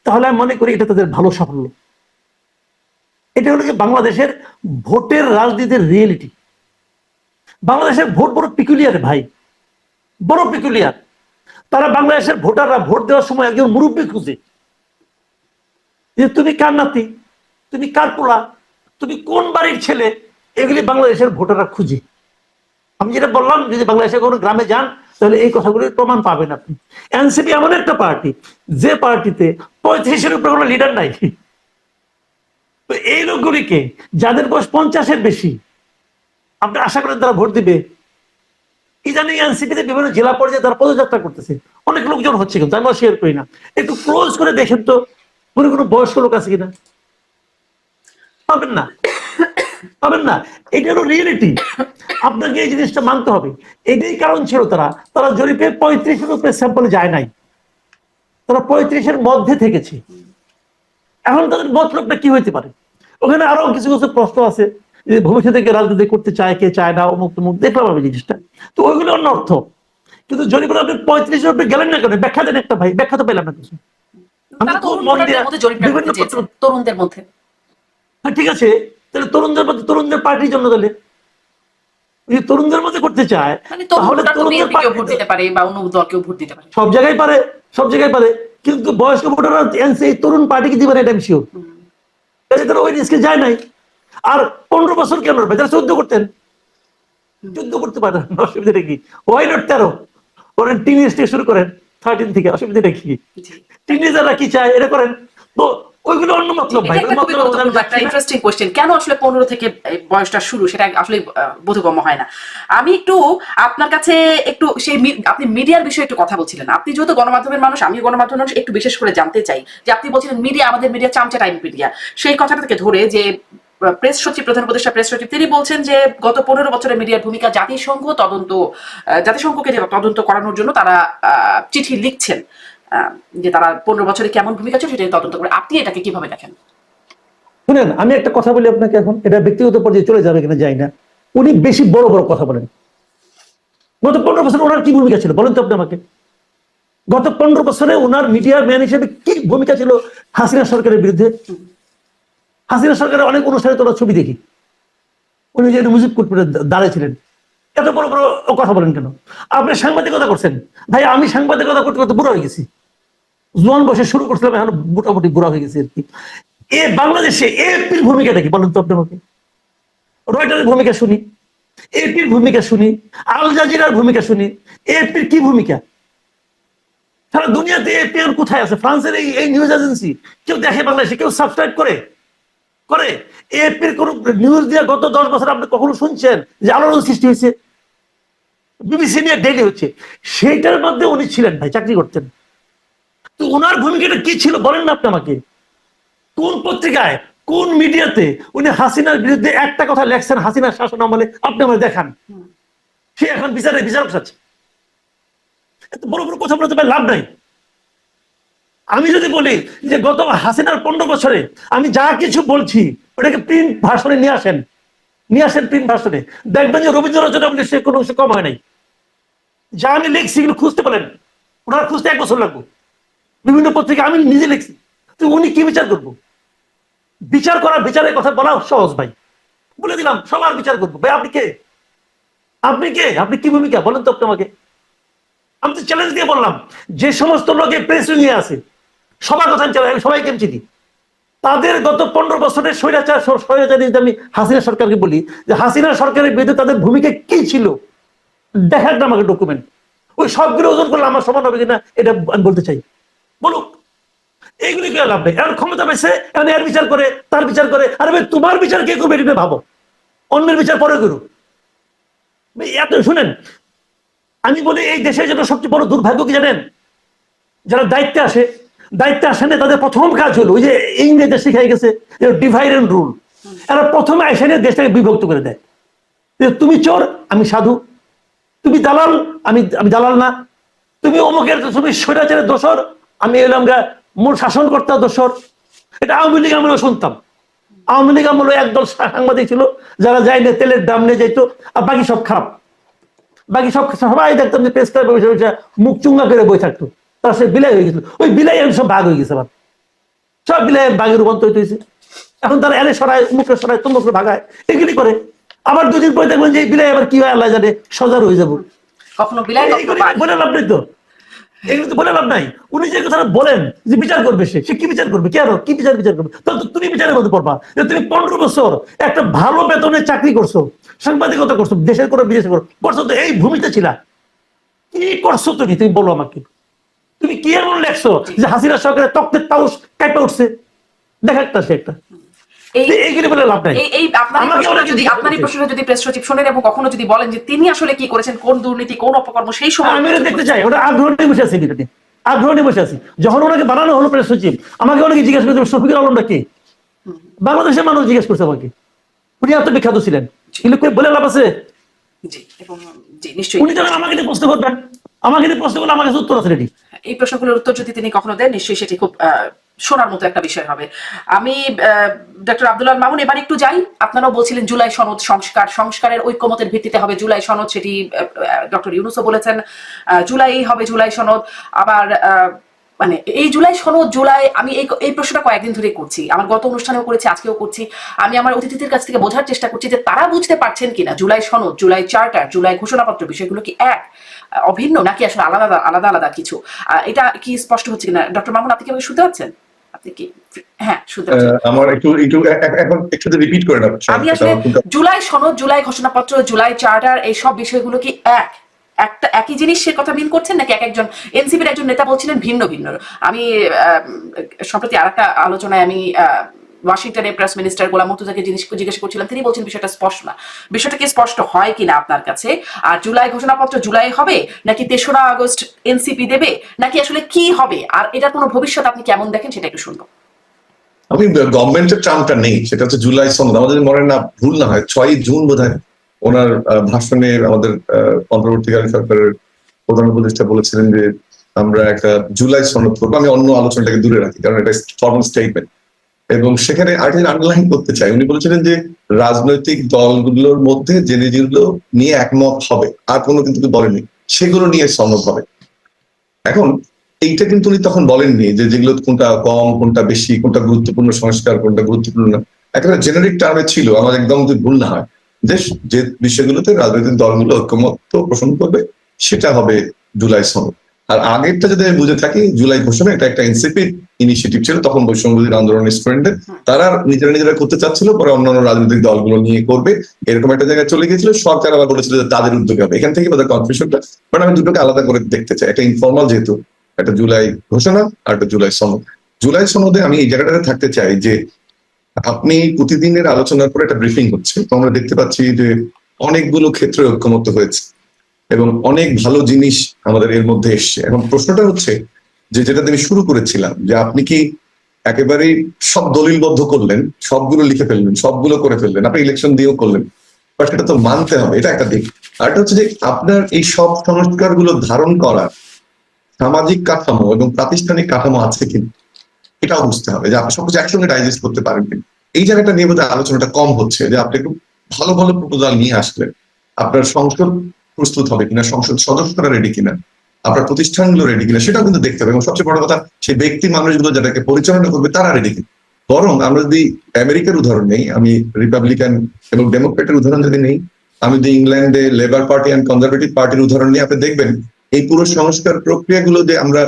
তাহলে আমি মনে করি এটা তাদের ভালো সাফল্য। এটা হলো কি বাংলাদেশের ভোটের রাজনীতির রিয়েলিটি। বাংলাদেশের ভোট বড় পিকুলিয়ার ভাই, বড় পিকুলিয়ার। তারা বাংলাদেশের ভোটাররা ভোট দেওয়ার সময় একজন মুরব্বী খুঁজে, যে তুমি কার নাতি, তুমি কার পোলা, তুমি কোন বাড়ির ছেলে, এগুলি বাংলাদেশের ভোটাররা খুঁজে। আমি যেটা বললাম, যদি বাংলাদেশের কোনো গ্রামে যান তাহলে এই কথাগুলির প্রমাণ পাবেন আপনি। এনসিপি এমন একটা পার্টি, যে পার্টিতে 35-এর উপরে কোনো লিডার নাই। তো এই লোকগুলিকে, যাদের বয়স 50-এর বেশি, আপনি আশা করেন তারা ভোট দিবে? ইদানিং এনসিপিতে বিভিন্ন জেলা পর্যায়ে তারা পদযাত্রা করতেছে, অনেক লোকজন হচ্ছে, কিন্তু আমি শেয়ার করি না। একটু ক্লোজ করে দেখেন তো মনে কোনো বয়স্ক লোক আছে কিনা, পাবেন না, পাবেন না। এটা হলো রিয়েলিটি, আপনাকে এই জিনিসটা মানতে হবে। এটাই কারণ ছিল তারা জরিপে 35-এর উপরে স্যাম্পলে যায় নাই, তারা 35-এর মধ্যে থেকেছে। এখন তাদের মতলবটা কি হইতে পারে? ওখানে আরো কিছু কিছু প্রশ্ন আছে, যে ভবিষ্যতে কে রাজনীতি করতে চায়, কে চায় না, অমুক তমুক, দেখলাম আমি জিনিসটা। তো ওইগুলো অন্য অর্থ, কিন্তু জরিপে আপনি 35-এর উপরে গেলেন না কেন? ব্যাখ্যা দেন একটা ভাই, ব্যাখ্যা তো পেলাম না কিছু। আমি তারা খুব তরুণ মন ভোটারদের দিয়ে মধ্যে জরিপটা বিভিন্ন করতে চেয়েছে, তরুণদের মধ্যে। হ্যাঁ, ঠিক আছে, তাহলে তরুণদের মধ্যে, তরুণদের পার্টির জন্য তাহলে যদি তরুণদের মধ্যে করতে চায়, মানে তরুণ তাহলে ভোটার তো তরুণদের বিএনপিকেও ভোট পার্টি দিতে পারে বা অন্য দলকেও ভোট দিতে পারে। সব জায়গায় পারে, সব জায়গায় পারে, কিন্তু বয়স্ক ভোটাররা এই তরুণ পার্টিকে দিবে না, এটা আমি শিওর। তারা ওই রিস্কে যায় নাই। আর 15 বছর কেন হবে? তারা 14 করতেন, 14 করতে পারেন, অসুবিধা কি? ওয়াই নট 13 করেন, টিনেজ থেকে শুরু করেন, 13 থেকে, অসুবিধা কি? জি। টিনেজাররা কি চায় এটা করেন। তো ওইগুলো অন্য মতলব ভাই, এটা একটা খুবই গুরুত্বপূর্ণ একটা ইন্টারেস্টিং কোশ্চেন, কেন আসলে 15 থেকে বয়সটা শুরু, সেটা আসলে বোধগম্য হয় না। আমি একটু আপনার কাছে একটু সেই আপনি মিডিয়ার বিষয়ে একটু কথা বলছিলেন, আপনি যেহেতু গণমাধ্যমের মানুষ, আমি গণমাধ্যমের মানুষ, একটু বিশেষ করে জানতে চাই যে আপনি বলছিলেন মিডিয়া, আমাদের মিডিয়া চামচা টাইম মিডিয়া, সেই কথাটা থেকে ধরে যে প্রেস সচিব, প্রধান উপদেষ্টা প্রেস সচিব, তিনি বলছেন যে গত 15 বছরের মিডিয়ার ভূমিকা জাতিসংঘকে তদন্ত করানোর জন্য তারা চিঠি লিখছেন, যে তারা 15 বছরে কেমন ভূমিকা ছিল সেটা তদন্ত করে। আপনি এটাকে কিভাবে দেখেন? শুনেন, আমি একটা কথা বলি আপনাকে, এখন এটা ব্যক্তিগত পর্যায়ে চলে যাবে কিনা যাই না, উনি বেশি বড় বড় কথা বলেন। গত 15 বছরে ওনার কি ভূমিকা ছিল বলেন তো আপনি আমাকে? গত 15 বছরে ওনার মিডিয়া ম্যান হিসেবে কি ভূমিকা ছিল হাসিনা সরকারের বিরুদ্ধে? হাসিনা সরকারের অনেক অনুষ্ঠানে তোরা ছবি দেখি, উনি যে মুজিবপুরে দাঁড়িয়েছিলেন, এত বড় বড় কথা বলেন কেন? আপনি সাংবাদিকতা করছেন ভাই, আমি সাংবাদিকতা করতে করতে বুড়া হয়ে গেছি, জোয়ান বয়সে শুরু করছিলাম, এখন মোটামুটি বুড়া হয়ে গেছি আর কি। বাংলাদেশে এপির ভূমিকাটা কি বলেন তো আপনি আমাকে? রয়টারের ভূমিকা শুনি, এপির ভূমিকা শুনি, আল জাজিরার ভূমিকা শুনি, এপির কি ভূমিকা? সারা দুনিয়াতে এপি আর কোথায় আছে? ফ্রান্সের এই নিউজ এজেন্সি কেউ দেখে বাংলাদেশে? কেউ সাবস্ক্রাইব করে? এপির কোন নিউজ দিয়ে গত 10 বছর আপনি কখনো শুনছেন যে আলোড়ন সৃষ্টি হয়েছে? বিবিসি নিয়ে ডেইলি হচ্ছে, সেইটার মধ্যে উনি ছিলেন ভাই, চাকরি করতেন। তো ওনার ভূমিকাটা কি ছিল বলেন না আপনি আমাকে? কোন পত্রিকায়, কোন মিডিয়াতে উনি হাসিনার বিরুদ্ধে একটা কথা লেখছেন হাসিনার শাসন আমলে? আপনি আমার দেখান। সে এখন বিচার বসাচ্ছে। এত বড় বড় কথা বলতে লাভ নাই। আমি যদি বলি যে গত হাসিনার 15 বছরে আমি যা কিছু বলছি ওটাকে প্রিন্ট ভার্সনে নিয়ে আসেন প্রিন্ট ভার্সনে, দেখবেন যে রবীন্দ্র রচনা বলে সে কোনো অংশ কম হয় নাই। যা আমি লিখছি এগুলো খুঁজতে পারেন, ওনার খুঁজতে 1 বছর লাগবে। বিভিন্ন পত্রিকা আমি নিজে লিখছি। তো উনি কি বিচার করবো? বিচারের কথা বলা সহজ ভাই, বলে দিলাম সবার বিচার করবো। ভাই আপনি কে? আপনি কি ভূমিকা বলেন তো আপনি আমাকে? আমি তো চ্যালেঞ্জ দিয়ে বললাম, যে সমস্ত লোকে প্রেস উইংয়ে আছে সবার কথা আমি সবাইকে চিনি, তাদের গত 15 বছরের স্বৈরাচার আমি হাসিনা সরকারকে বলি যে হাসিনা সরকারের বিরুদ্ধে তাদের ভূমিকা কি ছিল, দেখার না আমাকে ডকুমেন্ট। ওই সবগুলো ওজন করলে আমার সমান হবে কিনা এটা আমি বলতে চাই, বলুক। এইগুলি কি লাভ নেই। এখন ক্ষমতা পেয়েছে, এখন এর বিচার করে, তার বিচার করে। আরে ভাই তোমার বিচার কে করবে এটা ভাবো, অন্যের বিচার পরে করুক। এত শুনেন, আমি বলি এই দেশের জন্য সবচেয়ে বড় দুর্ভাগ্য কি জানেন? যারা দায়িত্বে আসে না, তাদের প্রথম কাজ হলো ওই যে ইংরেজদের শিখাই গেছে ডিভাইড এন্ড রুল। এরা প্রথমে এসে দেশটাকে বিভক্ত করে দেয়। তুমি চোর, আমি সাধু। তুমি দালাল, আমি দালাল না। তুমি অমুকের, তুমি স্বৈরাচারের দোসর, আমি এলাম মূল শাসনকর্তা দোসর। এটা আওয়ামী লীগ আমলেও শুনতাম। আওয়ামী লীগ আমলে একদল সাংবাদিক ছিল যারা যাই না তেলের দাম নিয়ে যাইতো, আর বাকি সব খারাপ। সবাই দেখতাম যে প্রেস ক্লাবে বসে মুখ চুঙ্গা করে বই থাকতো, তার সে বিলাই হয়ে গেছিল। ওই বিলাই সব ভাগ হয়ে গেছে, আবার সব বিলাই ভাগের রূপান্তরিত হয়েছে। এখন তারা এনে সরায়, মুখে সরায়, তমুখে ভাগায়, এগুলি করে। আবার 2 দিন পরে দেখবেন যে বিলাই আবার কি হয় আল্লাহ জানে, সজাগ হয়ে যাবো। কখনো বিলাই বলে লাভ নেই তো, এগুলো তো বলে লাভ নাই। উনি যে কথা বলেন যে বিচার করবে, সে কি বিচার করবে? কেন কি বিচার করবে? তো তুমি বিচারের মধ্যে পড়বা যে তুমি 15 বছর একটা ভালো বেতনে চাকরি করছো, সাংবাদিকতা করছো, দেশের করে বিদেশে করছো, তো এই ভূমিতে ছিলা, কি করছো তুমি? তুমি বলো আমাকে, তুমি কি এমন লেখছো যে হাসিনা সরকারের তক্তের তাউস কাইপা উঠছে? দেখাটা সে একটা এইগুলি বলে লাভ নাই। আপনার প্রশ্নটা যদি প্রেস সচিব শোনেন এবং কখনো যদি বলেন যে তিনি আসলে কি করেছেন, কোন দুর্নীতি, কোন অপকর্ম, সেই সময় আমি দেখতে চাই। ওটা আগ্রহ নিয়ে বসে আছি, আগ্রহ নিয়ে বসে আছি। যখন ওনাকে বানানো হলো প্রেস সচিব, আমাকে অনেকে জিজ্ঞেস করছে শফিকুল আলমটা কে? বাংলাদেশের মানুষ জিজ্ঞেস করছে আমাকে। উনি এত বিখ্যাত ছিলেন, কিন্তু বলে লাভ আছে? উনি যখন আমাকে নিয়ে প্রশ্ন করবেন, আমাকে নিয়ে প্রশ্ন করলে আমার কাছে উত্তর আছে রেডি। এই প্রশ্নগুলোর উত্তর যদি তিনি কখনো দেন, নিশ্চয়ই সেটি খুব শোনার মতো একটা বিষয় হবে। আমি ডক্টর আব্দুল আল মামুন, এবার একটু যাই। আপনারাও বলছিলেন জুলাই সনদ সংস্কারের ঐক্যমতের ভিত্তিতে হবে জুলাই সনদ, সেটি ডক্টর ইউনূসও বলেছেন জুলাই হবে জুলাই সনদ। আবার মানে এই জুলাই সনদ, আমি এই প্রশ্নটা কয়েকদিন ধরে করছি, আমার গত অনুষ্ঠানেও করেছি, আজকেও করছি। আমি আমার অতিথিদের কাছ থেকে বোঝার চেষ্টা করছি যে তারা বুঝতে পারছেন কিনা জুলাই সনদ, জুলাই চার্টার, জুলাই ঘোষণাপত্র বিষয়গুলো কি এক, অভিন্ন, নাকি আসলে আলাদা আলাদা কিছু। এটা কি স্পষ্ট হচ্ছে কিনা? ডক্টর মামুন, আপনি কি আমাকে শুনতে পাচ্ছেন? আপনি কি? হ্যাঁ, শুনতে পাচ্ছেন। আমার একটু রিপিট করে দাও। আমি আসলে জুলাই সনদ, জুলাই ঘোষণাপত্র, জুলাই চার্টার, এই সব বিষয়গুলো কি একই জিনিসের কথা মিন করছেন, নাকি একজন এনসিপির একজন নেতা বলছিলেন ভিন্ন ভিন্ন? আমি সম্প্রতি আরেকটা আলোচনায় আমি ওয়াশিংটনে প্রেস মিনিস্টার গোলাম মুর্তজাকে জিজ্ঞেস করছিলাম, তিনি বলছেন বিষয়টা স্পষ্ট না। বিষয়টা কি স্পষ্ট হয় কিনা আপনার কাছে? আর জুলাই ঘোষণাপত্র জুলাই হবে, নাকি 3রা আগস্ট এনসিপি দেবে, নাকি আসলে কি হবে? আর এটার কোনো ভবিষ্যৎ আপনি কেমন দেখেন, সেটা একটু শুনবো। আমি গভর্নমেন্টের ট্রামটা নেই, সেটা হচ্ছে জুলাই সনদ। আমাদের যদি মনে না ভুল না হয় 6ই জুন বোধহয় ওনার ভাষণে আমাদের অন্তর্বর্তীকালীন সরকারের প্রধান উপদেষ্টা বলেছিলেন যে আমরা একটা জুলাই সনদ করবো। আমি অন্য আলোচনাটাকে দূরে রাখি কারণ এটা ফর্মাল স্টেটমেন্ট, এবং সেখানে আরেকটা আন্ডারলাইন করতে চাই, উনি বলেছিলেন যে রাজনৈতিক দলগুলোর মধ্যে যে যেগুলো নিয়ে একমত হবে, আর কোনো কিন্তু বলেনি, সেগুলো নিয়ে সনদ হবে। এখন এইটা কিন্তু উনি তখন বলেননি যে যেগুলো কোনটা কম, কোনটা বেশি, কোনটা গুরুত্বপূর্ণ সংস্কার, কোনটা গুরুত্বপূর্ণ না। একটা জেনারিক টার্মে ছিল, আমার একদম যদি ভুল না হয়, যে যে বিষয়গুলোতে রাজনৈতিক দলগুলো ঐক্যমত্য পোষণ করবে সেটা হবে জুলাই সনদ। আর আগেরটা যদি আমি বুঝে থাকি, জুলাই ঘোষণা এটা একটা এনসিপি ইনিশিয়েটিভ ছিল, তখন বৈষম্যবিরোধী আন্দোলনের স্টুডেন্টদের, তারা নিজেরা করতে চাচ্ছিল, পরে অন্যান্য রাজনৈতিক দলগুলো নিয়ে করবে, এরকম একটা জায়গায় চলে গিয়েছিল। সরকার আবার বলেছিল যে তাদের উদ্যোগে হবে। এখান থেকে বোধহয় কনফিউশনটা, বাট আমি দুটোকে আলাদা করে দেখতে চাই। একটা ইনফর্মাল, যেহেতু একটা জুলাই ঘোষণা আর একটা জুলাই সনদ। জুলাই সনদে আমি এই জায়গাটাতে থাকতে চাই যে আপনি প্রতিদিনের আলোচনার পরে একটা ব্রিফিং হচ্ছে, তো আমরা দেখতে পাচ্ছি যে অনেকগুলো ক্ষেত্রে ঐক্যমত্য হয়েছে এবং অনেক ভালো জিনিস আমাদের এর মধ্যে এসছে। এখন প্রশ্নটা হচ্ছে যে যেটা আমি শুরু করেছিলাম, যে আপনি কি একেবারেই সব দলিলবদ্ধ করলেন, সবগুলো লিখে ফেললেন, সবগুলো করে ফেললেন, আপনি ইলেকশন দিয়েও করলেন, বাট সেটা তো মানতে হবে, এটা একটা দিক। আরেকটা হচ্ছে যে আপনার এই সব সংস্কার গুলো ধারণ করা সামাজিক কাঠামো এবং প্রাতিষ্ঠানিক কাঠামো আছে কিনা, এটাও বুঝতে হবে, যে আপনি সবকিছু একসঙ্গে ডাইজেস্ট করতে পারেন কিনা। এই জায়গাটা নিয়ে বোধহয় আলোচনাটা কম হচ্ছে, যে আপনি একটু ভালো ভালো প্রপোজাল নিয়ে আসলেন, আপনার সংসদ প্রস্তুত হবে কিনা, সংসদ সদস্যরা রেডি কিনা, আপনার প্রতিষ্ঠানগুলো রেডি কিনা, সেটাও কিন্তু দেখতে হবে। এবং সবচেয়ে বড় কথা, সেই ব্যক্তি মানুষগুলো যাদেরকে পরিচালনা করবে তারা রেডি কিনা। বরং আমরা যদি আমেরিকার উদাহরণ নেই, আমি রিপাবলিকান এবং ডেমোক্রেটের উদাহরণ যদি নেই, আমি যদি ইংল্যান্ডে লেবার পার্টি অ্যান্ড কনজারভেটিভ পার্টির উদাহরণ নিয়ে আপনি দেখবেন এই পুরো সংস্কার প্রক্রিয়াগুলো যে আমরা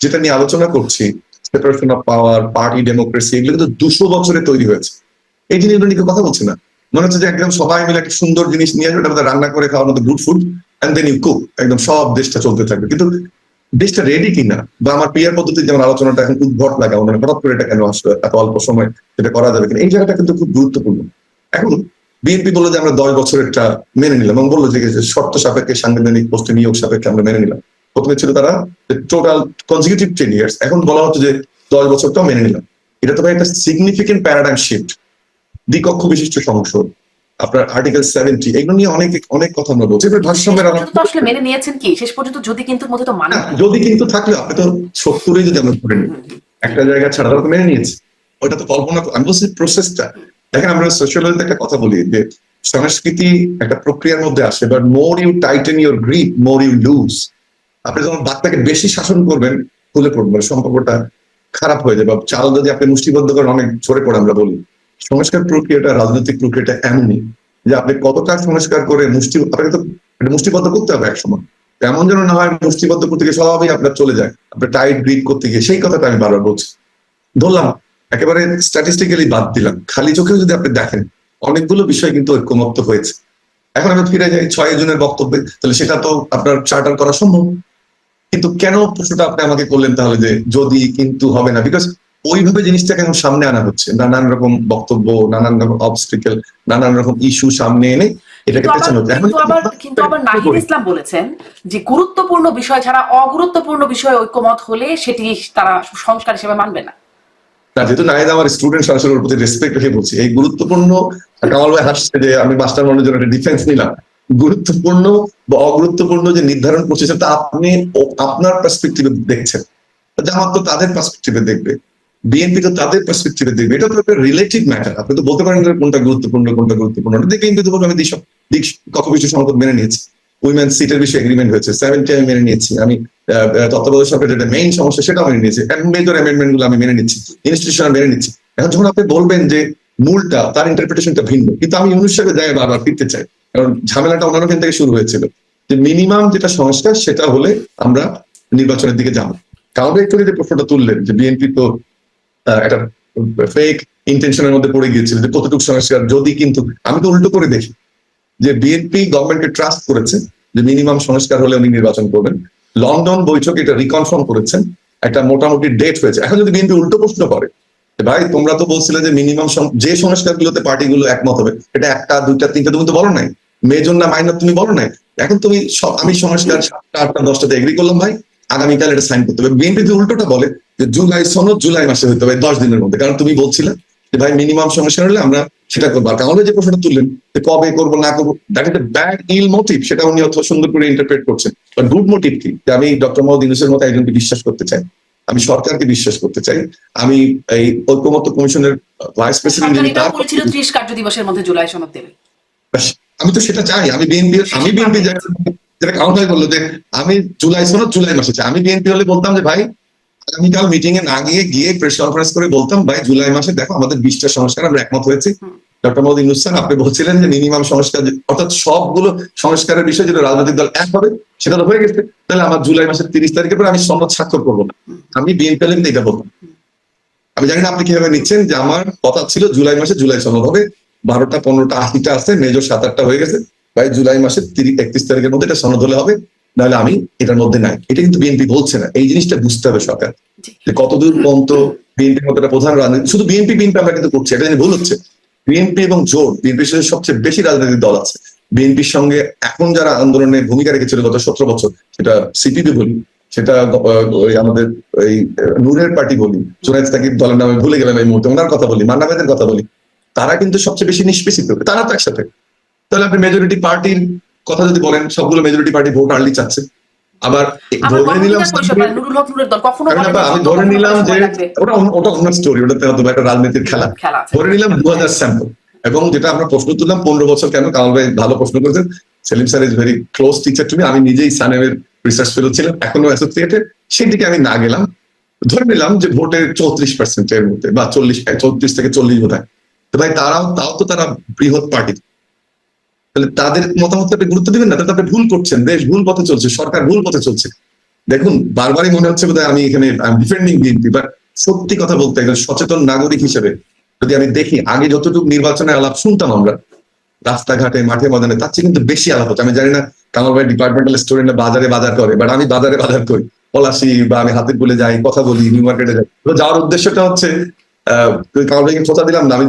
যেটা নিয়ে আলোচনা করছি, separation of power, party democracy, এগুলো কিন্তু 200 বছরে তৈরি হয়েছে। এই জিনিসগুলো নিয়ে কথা বলছে না। মনে হচ্ছে যে একদম সবাই মিলে একটা সুন্দর জিনিস নিয়ে আসবে, এটা রান্না করে খাওয়ার মতো good food, and then you cook, একদম সব দেশটা চলতে থাকবে। কিন্তু দেশটা রেডি কিনা, বা আমার পিয়ার পদ্ধতি যেমন আলোচনাটা এখন উদ্ভট লাগা, মানে হঠাৎ করে এটা কেন আসলো, এত অল্প সময় এটা করা যাবে কিনা, এই জায়গাটা কিন্তু খুব গুরুত্বপূর্ণ। এখন বিএনপি বললো যে আমরা 10 বছরেরটা মেনে নিলাম, এবং বললো যে শর্ত সাপেক্ষে, সাংবিধানিক পোস্টে নিয়োগ সাপেক্ষে আমরা মেনে নিলাম। প্রথমে ছিল তারা টোটাল কনজিকিউটিভ 10 ইয়ার্স, এখন বলা হচ্ছে যে 10 বছরটাও মেনে নিলাম। এটা তো ভাই একটা সিগনিফিকেন্ট প্যারাডাইম শিফট। দ্বিকক্ষ বিশিষ্ট সংসদ, আপনার আর্টিকেল 70, এগুলো নিয়ে অনেক কথা আমরা বলছি। ভারসাম্যের তো আসলে মেনে নিয়েছেন কি শেষ পর্যন্ত? যদি কিন্তু মধ্যে তো মানে যদি কিন্তু থাকলে আপনি তো 70 যদি আমরা ধরে নিই, একটা জায়গা ছাড়া তারা তো মেনে নিয়েছে, ওইটা তো কল্পনা, আমি বলছি প্রসেসটা। দেখেন, আমরা সোশ্যালজিতে একটা কথা বলি যে সংস্কৃতি একটা প্রক্রিয়ার মধ্যে আসে, but more you tighten your grip, more you lose. আপনি যখন বাচ্চাকে বেশি শাসন করবেন, খুলে পড়বেন, সম্পর্কটা খারাপ হয়ে যাবে। চাল যদি আপনি মুষ্টিবদ্ধ করেন, অনেক ঝরে পড়ে। আমরা বলি সংস্কার প্রক্রিয়াটা, রাজনৈতিক প্রক্রিয়াটা এমনই যে আপনি কতটা সংস্কার করে আপনাকে তো মুষ্টিবদ্ধ করতে হবে এক সময়, এমন যেন না হয় মুষ্টিবদ্ধ করতে গিয়ে সবই আপনার চলে যায়, আপনার টাইট গ্রিপ করতে গিয়ে। সেই কথাটা আমি বারবার বলছি। ধরলাম একেবারে স্ট্যাটিস্টিক্যালি বাদ দিলাম, খালি চোখেও যদি আপনি দেখেন, অনেকগুলো বিষয় কিন্তু ঐক্যমত্য হয়েছে। এখন আমরা ফিরে যাই 6 জুনের বক্তব্যে, তাহলে সেটা তো আপনার চার্টার করা সম্ভব। কিন্তু কেন প্রশ্নটা আপনি আমাকে করলেন তাহলে যে যদি কিন্তু হবে না? বিকজ ওইভাবে জিনিসটাকে এখন সামনে আনা হচ্ছে, নানান রকম বক্তব্য, নানান রকম অবস্ট্রিকেল, নানান রকম ইস্যু সামনে এনে এটাকে পেছানো হচ্ছে। কিন্তু আবার নাহিদ ইসলাম বলেছেন যে গুরুত্বপূর্ণ বিষয় ছাড়া অগুরুত্বপূর্ণ বিষয়ে ঐক্যমত হলে সেটি তারা সংস্কার হিসেবে মানবে না। যেহেতু নাহিদ আমার স্টুডেন্ট, সরাসরি ওর প্রতি রেসপেক্ট রেখে বলছি, এই গুরুত্বপূর্ণ, কামাল ভাই হাসছে যে আমি মাস্টার মনের জন্য একটা ডিফেন্স নিলাম, গুরুত্বপূর্ণ বা অগুরুত্বপূর্ণ যে নির্ধারণ করছে সেটা আপনি আপনার পার্সপেক্টিভে দেখছেন, জামাত তো তাদের পার্সপেক্টিভে দেখবে, বিএনপি তো তাদের পার্সপেক্টিভে দেখবে। এটা তো একটা রিলেটিভ ম্যাটার। আপনি তো বলতে পারেন কোনটা গুরুত্বপূর্ণ, কোনটা গুরুত্বপূর্ণ দেখে বিএনপি তো বলবে আমি দিক কক্ষ বিশিষ্ট সংসদ মেনে নিয়েছি, উইমেন সিটের বিষয়ে এগ্রিমেন্ট হয়েছে, 70 আমি মেনে নিয়েছি, আমি তত্ত্বাবধায়ক সরকারের যেটা মেইন সমস্যা সেটাও মেনে নিয়েছি, মেজর অ্যামেন্ডমেন্ট গুলো আমি মেনে নিচ্ছি, ইনস্টিটিউশন মেনে নিচ্ছি। এখন যখন আপনি বলবেন যে মূলটা, তার ইন্টারপ্রিটেশনটা ভিন্ন, কিন্তু আমি অনুসারে জায়গায় বারবার ফিরতে চাই, কারণ ঝামেলাটা অন্যান্য থেকে শুরু হয়েছিল যে মিনিমাম যেটা সংস্কার সেটা হলে আমরা নির্বাচনের দিকে যাবো। কাউকে একটু যে প্রশ্নটা তুললেন যে বিএনপি তো একটা ফেক ইন্টেনশনের মধ্যে পড়ে গিয়েছিল যে কতটুকু সংস্কার যদি কিন্তু, আমি তো উল্টো করে দেখি যে বিএনপি গভর্নমেন্টকে ট্রাস্ট করেছে যে মিনিমাম সংস্কার হলে উনি নির্বাচন করবেন। লন্ডন বৈঠক এটা রিকনফার্ম করেছেন, একটা মোটামুটি ডেট হয়েছে। এখন যদি বিএনপি উল্টো প্রশ্ন করে, ভাই তোমরা তো বলছিলে যে মিনিমাম যে সংস্কারগুলোতে পার্টিগুলো একমত হবে, এটা 1টা 2টা 3টা তুমি তো বলো নাই, মেজর না মাইনর তুমি বলো নাই, এখন তুমি আমি সংস্কার 7টা 8টা 10টাতে এগ্রি করলাম ভাই, আগামীকাল এটা সাইন করতে হবে। বিএনপি যদি উল্টোটা বলে, যে জুলাই সনদ জুলাই মাসে হইতে হবে 10 দিনের মধ্যে, কারণ তুমি বলছিলে যে ভাই মিনিমাম সংস্কার হলে আমরা সেটা করবো। আর কামাল যে প্রশ্নটা তুললেন যে কবে করবো না করবো, that is a bad ill motive, সেটা উনি অত সুন্দর করে ইন্টারপ্রেট করছেন। বাট গুড মোটিভ কি, যে আমি ডক্টর মোহাম্মদ ইউনূসের মতো একজনকে বিশ্বাস করতে চাই, আমি সরকারকে বিশ্বাস করতে চাই, আমি এই ঐক্যমত্য কমিশনের ভাইস প্রেসিডেন্ট সরকার যিনি এটাও তার বলেছিল 30 কার্য দিবসের মধ্যে জুলাই সনদ দেবে। আমি তো সেটা চাই। আমি বিএনপি যেটা কাউন্ট ভাই বললো যে আমি জুলাই সনদ জুলাই মাসে চাই, আমি বিএনপি হলে বলতাম যে ভাই আগামীকাল মিটিং এ না গিয়ে প্রেস কনফারেন্স করে বলতাম ভাই জুলাই মাসে দেখো আমাদের 20টা সংস্কার আমরা একমত হয়েছি। ডক্টর মোহাম্মদ ইউনূস স্যার আপনি বলছিলেন যে মিনিমাম সংস্কার, অর্থাৎ সবগুলো সংস্কারের বিষয়ে যেটা রাজনৈতিক দল এক হবে সেটা তো হয়ে গেছে, তাহলে আমার জুলাই মাসের 30 তারিখের পরে আমি সনদ স্বাক্ষর করবো না। আমি বিএনপি হলে কিন্তু এটা বলতাম। আমি জানি না আপনি কিভাবে নিচ্ছেন, যে আমার কথা ছিল জুলাই মাসে জুলাই সনদ হবে, 12টা 15টা 80টা আছে, মেজর 7-8টা হয়ে গেছে, ভাই জুলাই মাসের 31 তারিখের মধ্যে এটা সনদ হলে হবে, নাহলে আমি এটার মধ্যে নাই। এটা কিন্তু বিএনপি বলছে না, এই জিনিসটা বুঝতে হবে সরকার, যে কতদূর পর্যন্ত বিএনপির মতো একটা প্রধান রাজনীতি, শুধু বিএনপি আমরা কিন্তু করছি, এটা ভুল হচ্ছে। বিএনপি এবং জোট, বিএনপির সাথে সবচেয়ে বেশি রাজনৈতিক দল আছে। বিএনপির সঙ্গে এখন যারা আন্দোলনে ভূমিকা রেখেছিল গত 17 বছর, সেটা সিপিবি বলি, সেটা আমাদের এই নূরের পার্টি বলি, জুনায়েদ সাকিব দলের নামে ভুলে গেলাম এই মুহূর্তে, ওনার কথা বলি, মান্না ভাইদের কথা বলি, তারা কিন্তু সবচেয়ে বেশি নিষ্পেষিত, তারা তো একসাথে। তাহলে আপনি মেজরিটি পার্টির কথা যদি বলেন, সবগুলো মেজরিটি পার্টি ভোট আর্লি চাচ্ছে। আবার ধরে নিলাম আমি ধরে নিলাম যে ওটা অন্য স্টোরি, ওটাতে হয়তো একটা রাজনীতির খেলা। ধরে নিলাম 2000 স্যাম্পল, এবং যেটা আমরা প্রশ্ন তুললাম 15 বছর কেন, কামাল ভাই ভালো প্রশ্ন করেছেন। Salim sir is very close teacher to me, আমি নিজেই সানেমের রিসার্চ ফেলো ছিলাম, এখনো অ্যাসোসিয়েটেড, সেই দিকে আমি না গেলাম। ধরে নিলাম যে ভোটের 34% এর মধ্যে বা 34 থেকে 40 বোধ হয়, তো ভাই তাও তো তারা বৃহৎ পার্টি, তাহলে তাদের মতামত আপনি গুরুত্ব দিবেন না? তাহলে আপনি ভুল করছেন, দেশ ভুল পথে চলছে, সরকার ভুল পথে চলছে। দেখুন বারবারই মনে হচ্ছে বোধহয় আমি এখানে ডিফেন্ডিং বিএনপি, বাট সত্যি কথা বলতে একজন সচেতন নাগরিক হিসেবে যদি আমি দেখি, আগে যতটুকু নির্বাচনের আলাপ শুনতাম আমরা রাস্তাঘাটে মাঠে ময়দানে, তার চেয়ে কিন্তু বেশি আলাপ হচ্ছে। আমি জানি না কামাল ভাই ডিপার্টমেন্টাল স্টোরে বাজারে বাজার করে, বাট আমি বাজারে বাজার করি, পলাশি বা আমি হাতির বলে যাই, কথা বলি, নিউ মার্কেটে যাই। তো যাওয়ার উদ্দেশ্যটা হচ্ছে কামাল ভাইকে খোঁচা দিলাম না, আমি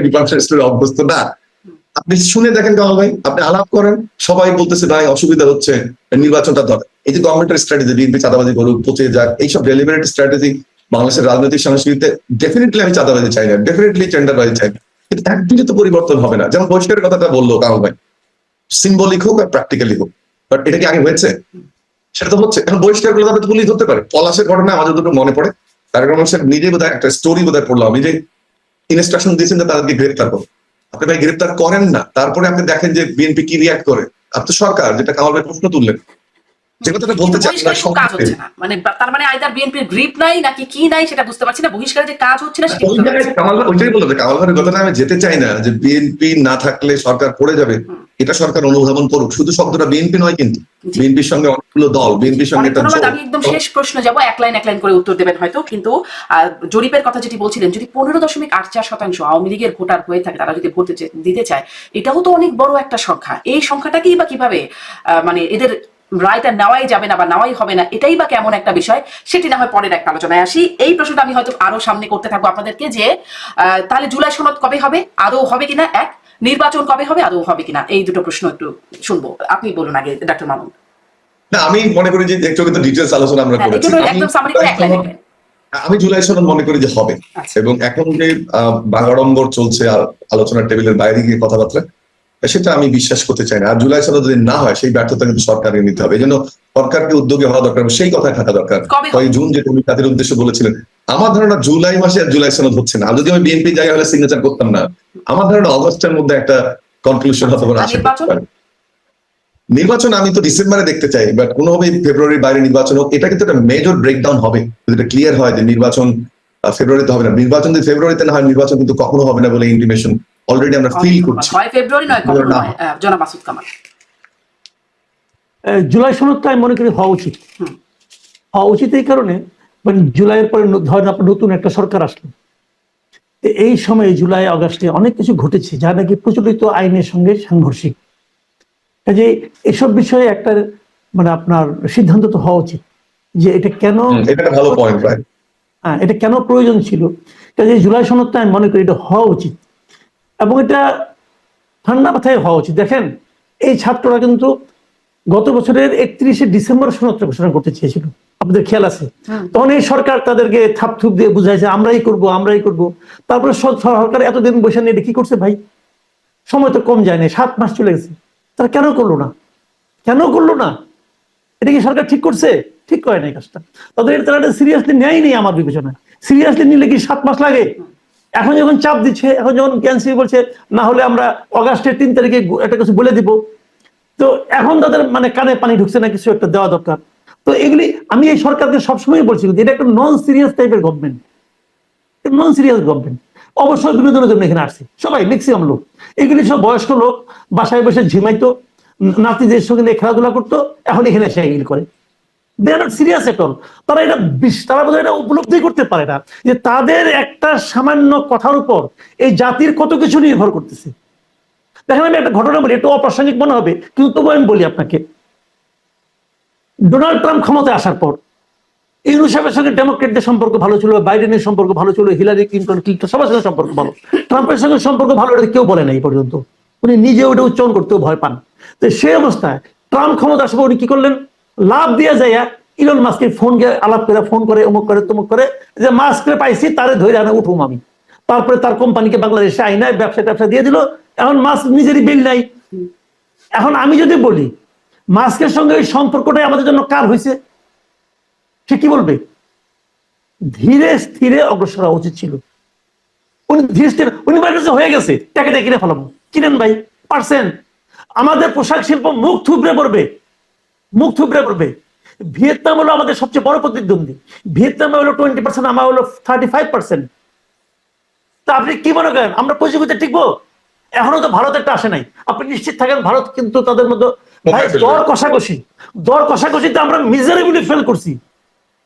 ডিপার্টমেন্টাল স্টোরে অভ্যস্ত না। আপনি শুনে দেখেন কামাল ভাই, আপনি আলাপ করেন, সবাই বলতেছে ভাই অসুবিধা হচ্ছে, নির্বাচনটা দরকার। এই যে গভর্নমেন্টের স্ট্র্যাটেজি, বিএনপি চাঁদাবাজি করুক, পচে যাক, এইসব ডেলিভারেট স্ট্র্যাটেজি বাংলাদেশের রাজনৈতিক সংস্কৃতিতে ডেফিনেটলি আমি চাঁদাবাজি চাই না, ডেফিনেটলি টেন্ডারবাজি চাই না, কিন্তু একদিনে তো পরিবর্তন হবে না। যেমন বহিষ্কারের কথাটা বললো কামাল ভাই, সিম্বলিক হোক আর প্র্যাকটিক্যালি হোক, বাট এটা কি আগে হয়েছে? সেটা তো হচ্ছে। এখন বহিষ্কার করলে তাদের পুলিশ ধরতে পারে। পলাশের ঘটনা আমাদের দুটো মনে পড়ে, তার কারণ নিজেই বোধহয় একটা স্টোরি বোধহয় পড়লাম, আমি যে ইনস্ট্রাকশন দিয়েছেন যে তাদেরকে গ্রেফতার করো, আপনি ভাই গ্রেফতার করেন না, তারপরে আপনি দেখেন যে বিএনপি কি রিয়াক্ট করে। আপনি সরকার, যেটা কামাল ভাই প্রশ্ন তুললেন, যে কথাটা বলতে চাই না, মানে তার মানে আইদার বিএনপির গ্রিপ নাই নাকি কি নাই সেটা বুঝতে পারছি না, বহিষ্কারের যে কাজ হচ্ছে না সেটা কামাল ভাই ওইটাই বলতে, কামাল ভাইয়ের কথাটা আমি যেতে চাই না যে বিএনপি না থাকলে সরকার পড়ে যাবে, এটা সরকার অনুধাবন করুক। শুধু শব্দটা বিএনপি নয়, কিন্তু বিএনপির সঙ্গে অনেকগুলো দল, বিএনপির সঙ্গে একটা জোট। আমি একদম শেষ প্রশ্ন যাব, এক লাইন করে উত্তর দেবেন হয়তো, কিন্তু জরিপের কথা যেটি বলছিলেন, যদি 15.84% আওয়ামী লীগের ভোটার হয়ে থাকে, তারা যদি ভোট দিতে চায়, এটাও তো অনেক বড় একটা সংখ্যা। এই সংখ্যাটাকেই বা কিভাবে মানে এদের রায়টা নেওয়াই যাবে না বা নেওয়াই হবে না, এটাই বা কেমন একটা বিষয়, সেটি না হয় পরের একটা আলোচনায় আসি। এই প্রশ্নটা আমি হয়তো আরো সামনে করতে থাকবো আপনাদেরকে, যে তাহলে জুলাই সনদ কবে হবে, আদৌ হবে কিনা, এক নির্বাচন কবে হবে, আদৌ হবে কিনা, এই দুটো প্রশ্ন একটু শুনবো। আপনি বলুন আগে ডাক্তার মামুন। না, আমি মনে করি যে একটু কিন্তু ডিটেইলস আলোচনা আমরা করেছি। আমি জুলাই সনদ মনে করি যে হবে, এবং এখন যে বাগাড়ম্বর চলছে আলোচনার টেবিলের বাইরে গিয়ে কথাবার্তা, সেটা আমি বিশ্বাস করতে চাই না। আর জুলাই সনদ যদি না হয়, সেই ব্যর্থতা কিন্তু সরকারের নিতে হবে। এই জন্য সরকারকে উদ্যোগী হওয়া দরকার, সেই কথায় থাকা দরকার। 6 জুন যে তুমি তাদের উদ্দেশ্যে বলেছিলেন, আমার ধারণা জুলাই মাসে আর জুলাই সনদ হচ্ছে না। যদি আমি বিএনপি যাই হলে সিগনেচার করতাম না, আমার ধারণা অগস্টের মধ্যে একটা কনক্লুশন হতে পারে। নির্বাচন আমি তো ডিসেম্বরে দেখতে চাই, বাট কোনোভাবেই ফেব্রুয়ারির বাইরে নির্বাচন হোক, এটা কিন্তু একটা মেজর ব্রেকডাউন হবে যদি এটা ক্লিয়ার হয় যে নির্বাচন ফেব্রুয়ারিতে হবে না। নির্বাচন যদি ফেব্রুয়ারিতে না হয়, নির্বাচন কিন্তু কখনো হবে না বলে ইন্টিমেশন অলরেডি আমরা ফিল করছি। ফেব্রুয়ারি নয়, কখনো নয়। জনাব মাসুদ কামাল। জুলাই সনদটা আমি মনে করি হওয়া উচিত এই কারণে, মানে জুলাইয়ের পরে ধরেন আপনার নতুন একটা সরকার আসলো, এই সময় জুলাই আগস্টে অনেক কিছু ঘটেছে যা নাকি প্রচলিত আইনের সঙ্গে সাংঘর্ষিক। কাজে এসব বিষয়ে একটা মানে আপনার সিদ্ধান্ত তো হওয়া উচিত যে এটা কেন, এটা কেন প্রয়োজন ছিল। কাজে জুলাই সনদটা আমি মনে করি এটা হওয়া উচিত, এবং এটা ঠান্ডা মাথায় হওয়া উচিত। দেখেন, এই ছাত্ররা কিন্তু গত বছরের 31শে ডিসেম্বর সনদটা ঘোষণা করতে চেয়েছিল, আপনাদের খেয়াল আছে? হুম। তখন এই সরকার তাদেরকে থাপ থুপ দিয়ে বুঝাইছে আমরাই করব। তারপরে সরকার এতদিন বসে নিয়ে এটা কি করছে ভাই? সময় তো কম যায় না, 7 মাস চলে গেছে। তারা কেন করলো না? এটা কি সরকার ঠিক করছে? ঠিক করে নাই কাজটা। তারা এটা সিরিয়াসলি নেয়নি আমার বিবেচনায়। সিরিয়াসলি নিলে কি 7 মাস লাগে? এখন যখন চাপ দিচ্ছে, এখন যখন ক্যান্সি বলছে না হলে আমরা অগাস্টের 3 তারিখে একটা কিছু বলে দিব, তো এখন তাদের মানে কানে পানি ঢুকছে না, কিছু একটা দেওয়া দরকার। তো এগুলি আমি এই সরকারকে সবসময় বলছি যে এটা একটা নন সিরিয়াস টাইপের গভর্নমেন্ট, নন সিরিয়াস গভর্নমেন্ট। অবশ্যই বিনোদনের জন্য এখানে আসছে সবাই, ম্যাক্সিমাম লোক। এগুলি সব বয়স্ক লোক, বাসায় বসে ঝিমাইতো, নাতিদের সঙ্গে নিয়ে খেলাধুলা করতো, এখন এখানে এসে এগুলি করে। They are not serious at all. তারা বোধহয় এটা উপলব্ধি করতে পারে না যে তাদের একটা সামান্য কথার উপর এই জাতির কত কিছু নির্ভর করতেছে। দেখেন আমি একটা ঘটনা বলি, একটু অপ্রাসঙ্গিক মনে হবে কিন্তু তবু আমি বলি আপনাকে। ডোনাল্ড ট্রাম্প ক্ষমতায় আসার পর ইউনূস সাহেবের সঙ্গে ডেমোক্রেটদের সম্পর্ক ভালো ছিল, বাইডেনের সম্পর্ক ভালো ছিল, হিলারি ক্লিন্টন সবার সঙ্গে সম্পর্ক ভালো। ট্রাম্পের সঙ্গে সম্পর্ক ভালো এটা কেউ বলে না এই পর্যন্ত, উনি নিজে ওটা উচ্চারণ করতেও ভয় পান। তো সেই অবস্থায় ট্রাম্প ক্ষমতা আসার পর উনি কি করলেন? লাভ দিয়ে যাইয়া ইলন মাস্কের ফোন করে অমুক করে তমুক করে যে মাস্করে পাইছি তারে ধরে আনা উঠুম আমি। তারপরে তার কোম্পানিকে বাংলাদেশে আইনায় ব্যবসা দিয়ে দিল। এখন মাস্ক নিজেরই বিল নাই। এখন আমি যদি বলি মাস্কের সঙ্গে ওই সম্পর্কটাই আমাদের জন্য কার হয়েছে, সে কি বলবে? ধীরে স্থিরে অগ্রসর হওয়া উচিত ছিল। উনি হয়ে গেছে, টাকা দিয়ে কিনে ফেলাবো, কিনেন ভাই, পারছেন। আমাদের পোশাক শিল্প মুখ থুবড়ে পড়বে। ভিয়েতনাম হলো আমাদের সবচেয়ে বড় প্রতিদ্বন্দ্বী। ভিয়েতনামে হলো 20%, আমার হলো 35%। তা আপনি কি মনে করেন আমরা প্রতিযোগিতা টিকবো? এখনো তো ভারত একটা আসে নাই। আপনি নিশ্চিত থাকেন ভারত কিন্তু তাদের মধ্যে দর কষাকষিতে আমরা মিজারেবলি ফেল করছি।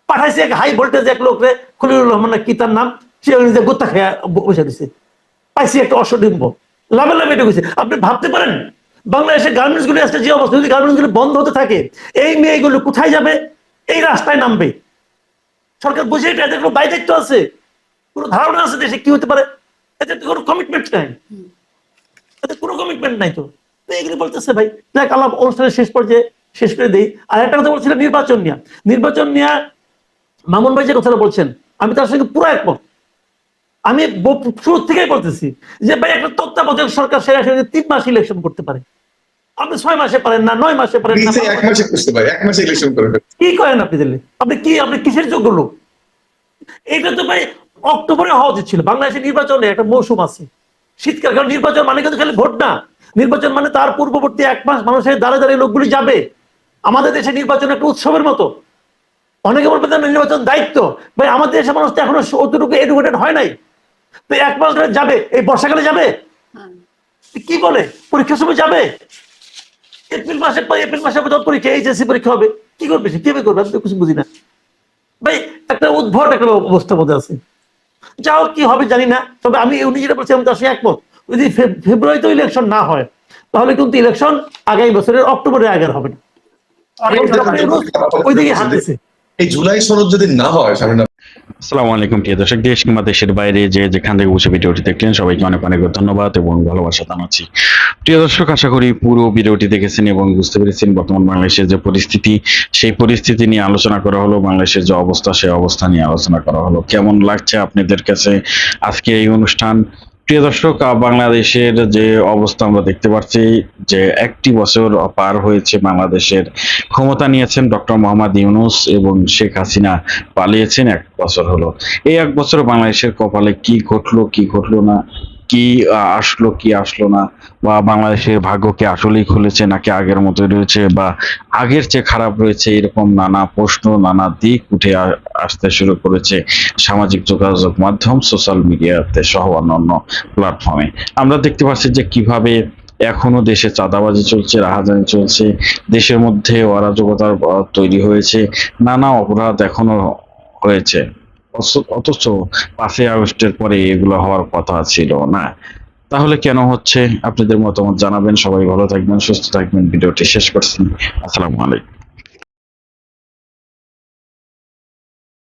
পাঠাইছে এক হাই ভোল্টেজ এক লোকরে, খলিলুর রহমান কি তার নাম, সে নিজে গোত্তা খেয়া বসে দিছে। পাইছি একটা অশ্বডিম্ব, লাভে এটা হয়েছে। আপনি ভাবতে পারেন বাংলাদেশের গার্মেন্টস গুলি আসছে যে অবস্থা, যদি গার্মেন্টস গুলি বন্ধ হতে থাকে এই মেয়েগুলো কোথায় যাবে? এই রাস্তায় নামবে। সরকার বুঝে এটা, এদের কোনো দায়িত্ব আছে, কোনো ধারণা আছে দেশে কি হতে পারে? এদের তো কোনো কমিটমেন্ট নাই, তো এগুলি বলতেছে ভাই। দেখ আল্লাহ অনুষ্ঠানের শেষ করে দেই। আর একটা কথা বলছিলাম নির্বাচন নিয়ে মামুন ভাই যে কথাটা বলছেন আমি তার সঙ্গে পুরো একমত। আমি শুরু থেকেই বলতেছি যে ভাই একটা তত্ত্বাবধায়ক সরকার সেরা 3 মাস ইলেকশন করতে পারে। আপনি 6 মাসে পারেন না, 9 মাসে পারেন না, 1 মাসে করতে পারে, 1 মাসে ইলেকশন করে ফেলতে। কি করেন আপনি দিল্লি? আপনি কিসের যোগ্য লোক? এটা তো ভাই অক্টোবরে হওয়া উচিত ছিল। বাংলাদেশের নির্বাচনে একটা মৌসুম আছে, শীতকাল। কারণ নির্বাচন মানে কিন্তু খালি ভোট না, নির্বাচন মানে তার পূর্ববর্তী 1 মাস মানুষের দাঁড়িয়ে লোকগুলি যাবে। আমাদের দেশে নির্বাচন একটা উৎসবের মতো। অনেকে বলবে নির্বাচন দায়িত্ব, ভাই আমাদের দেশের মানুষ তো এখনো অতটুকু এডুকেটেড হয় নাই। তো 1 মাস ধরে যাবে, এই বর্ষাকালে যাবে, কি বলে পরীক্ষার সময় যাবে, এপ্রিল মাসে পরীক্ষা, এইচএসসি পরীক্ষা হবে, কি করবে সে, কিভাবে করবে? আমি তো কিছু বুঝি না ভাই। একটা উদ্ভট একটা অবস্থার মধ্যে আছে। যাও কি হবে জানি না, তবে আমি উনি যেটা বলছি আমি তার সঙ্গে একমত। যদি ফেব্রুয়ারিতে ইলেকশন না হয় তাহলে কিন্তু ইলেকশন আগামী বছরের অক্টোবরের আগের হবে না। ওইদিকে হাঁটতেছে। এই জুলাই সনদ যদি না হয়, আসসালামু আলাইকুম প্রিয় দর্শক, দেশ কিংবা দেশের বাইরে যে যেখান থেকে বসে ভিডিওটি দেখলেন সবাইকে অনেক অনেক ধন্যবাদ এবং ভালোবাসা জানাচ্ছি। প্রিয় দর্শক, আশা করি পুরো ভিডিওটি দেখেছেন এবং বুঝতে পেরেছেন বর্তমান বাংলাদেশের যে পরিস্থিতি, সেই পরিস্থিতি নিয়ে আলোচনা করা হলো, বাংলাদেশের যে অবস্থা সেই অবস্থা নিয়ে আলোচনা করা হলো। কেমন লাগছে আপনাদের কাছে আজকে এই অনুষ্ঠান? প্রিয় দর্শক, বাংলাদেশের যে অবস্থা আমরা দেখতে পাচ্ছি যে 1টি বছর পার হয়েছে, বাংলাদেশের ক্ষমতা নিয়েছেন ডক্টর মোহাম্মদ ইউনূস এবং শেখ হাসিনা পালিয়েছেন 1 বছর হলো। এই 1 বছর বাংলাদেশের কপালে কি ঘটলো কি ঘটলো না, কি আসলো কি আসলো না, বা বাংলাদেশের ভাগ্য কি আসলেই খুলেছে নাকি আগের মতো রয়েছে বা আগের চেয়ে খারাপ রয়েছে, এরকম নানা প্রশ্ন নানা দিক উঠে আসতে শুরু করেছে সামাজিক যোগাযোগ মাধ্যম, সোশ্যাল মিডিয়াতে সহ অন্যান্য প্ল্যাটফর্মে। আমরা দেখতে পাচ্ছি যে কিভাবে এখনো দেশে চাঁদাবাজি চলছে, রাহাজানি চলছে, দেশের মধ্যে অরাজকতার তৈরি হয়েছে, নানা অপরাধ এখনো হয়েছে। অথচ 5ই আগস্টের পরে এগুলো হওয়ার কথা ছিল না। তাহলে কেন হচ্ছে? আপনাদের মতামত জানাবেন। সবাই ভালো থাকবেন, সুস্থ থাকবেন। ভিডিওটি শেষ করছি। আসসালামু আলাইকুম।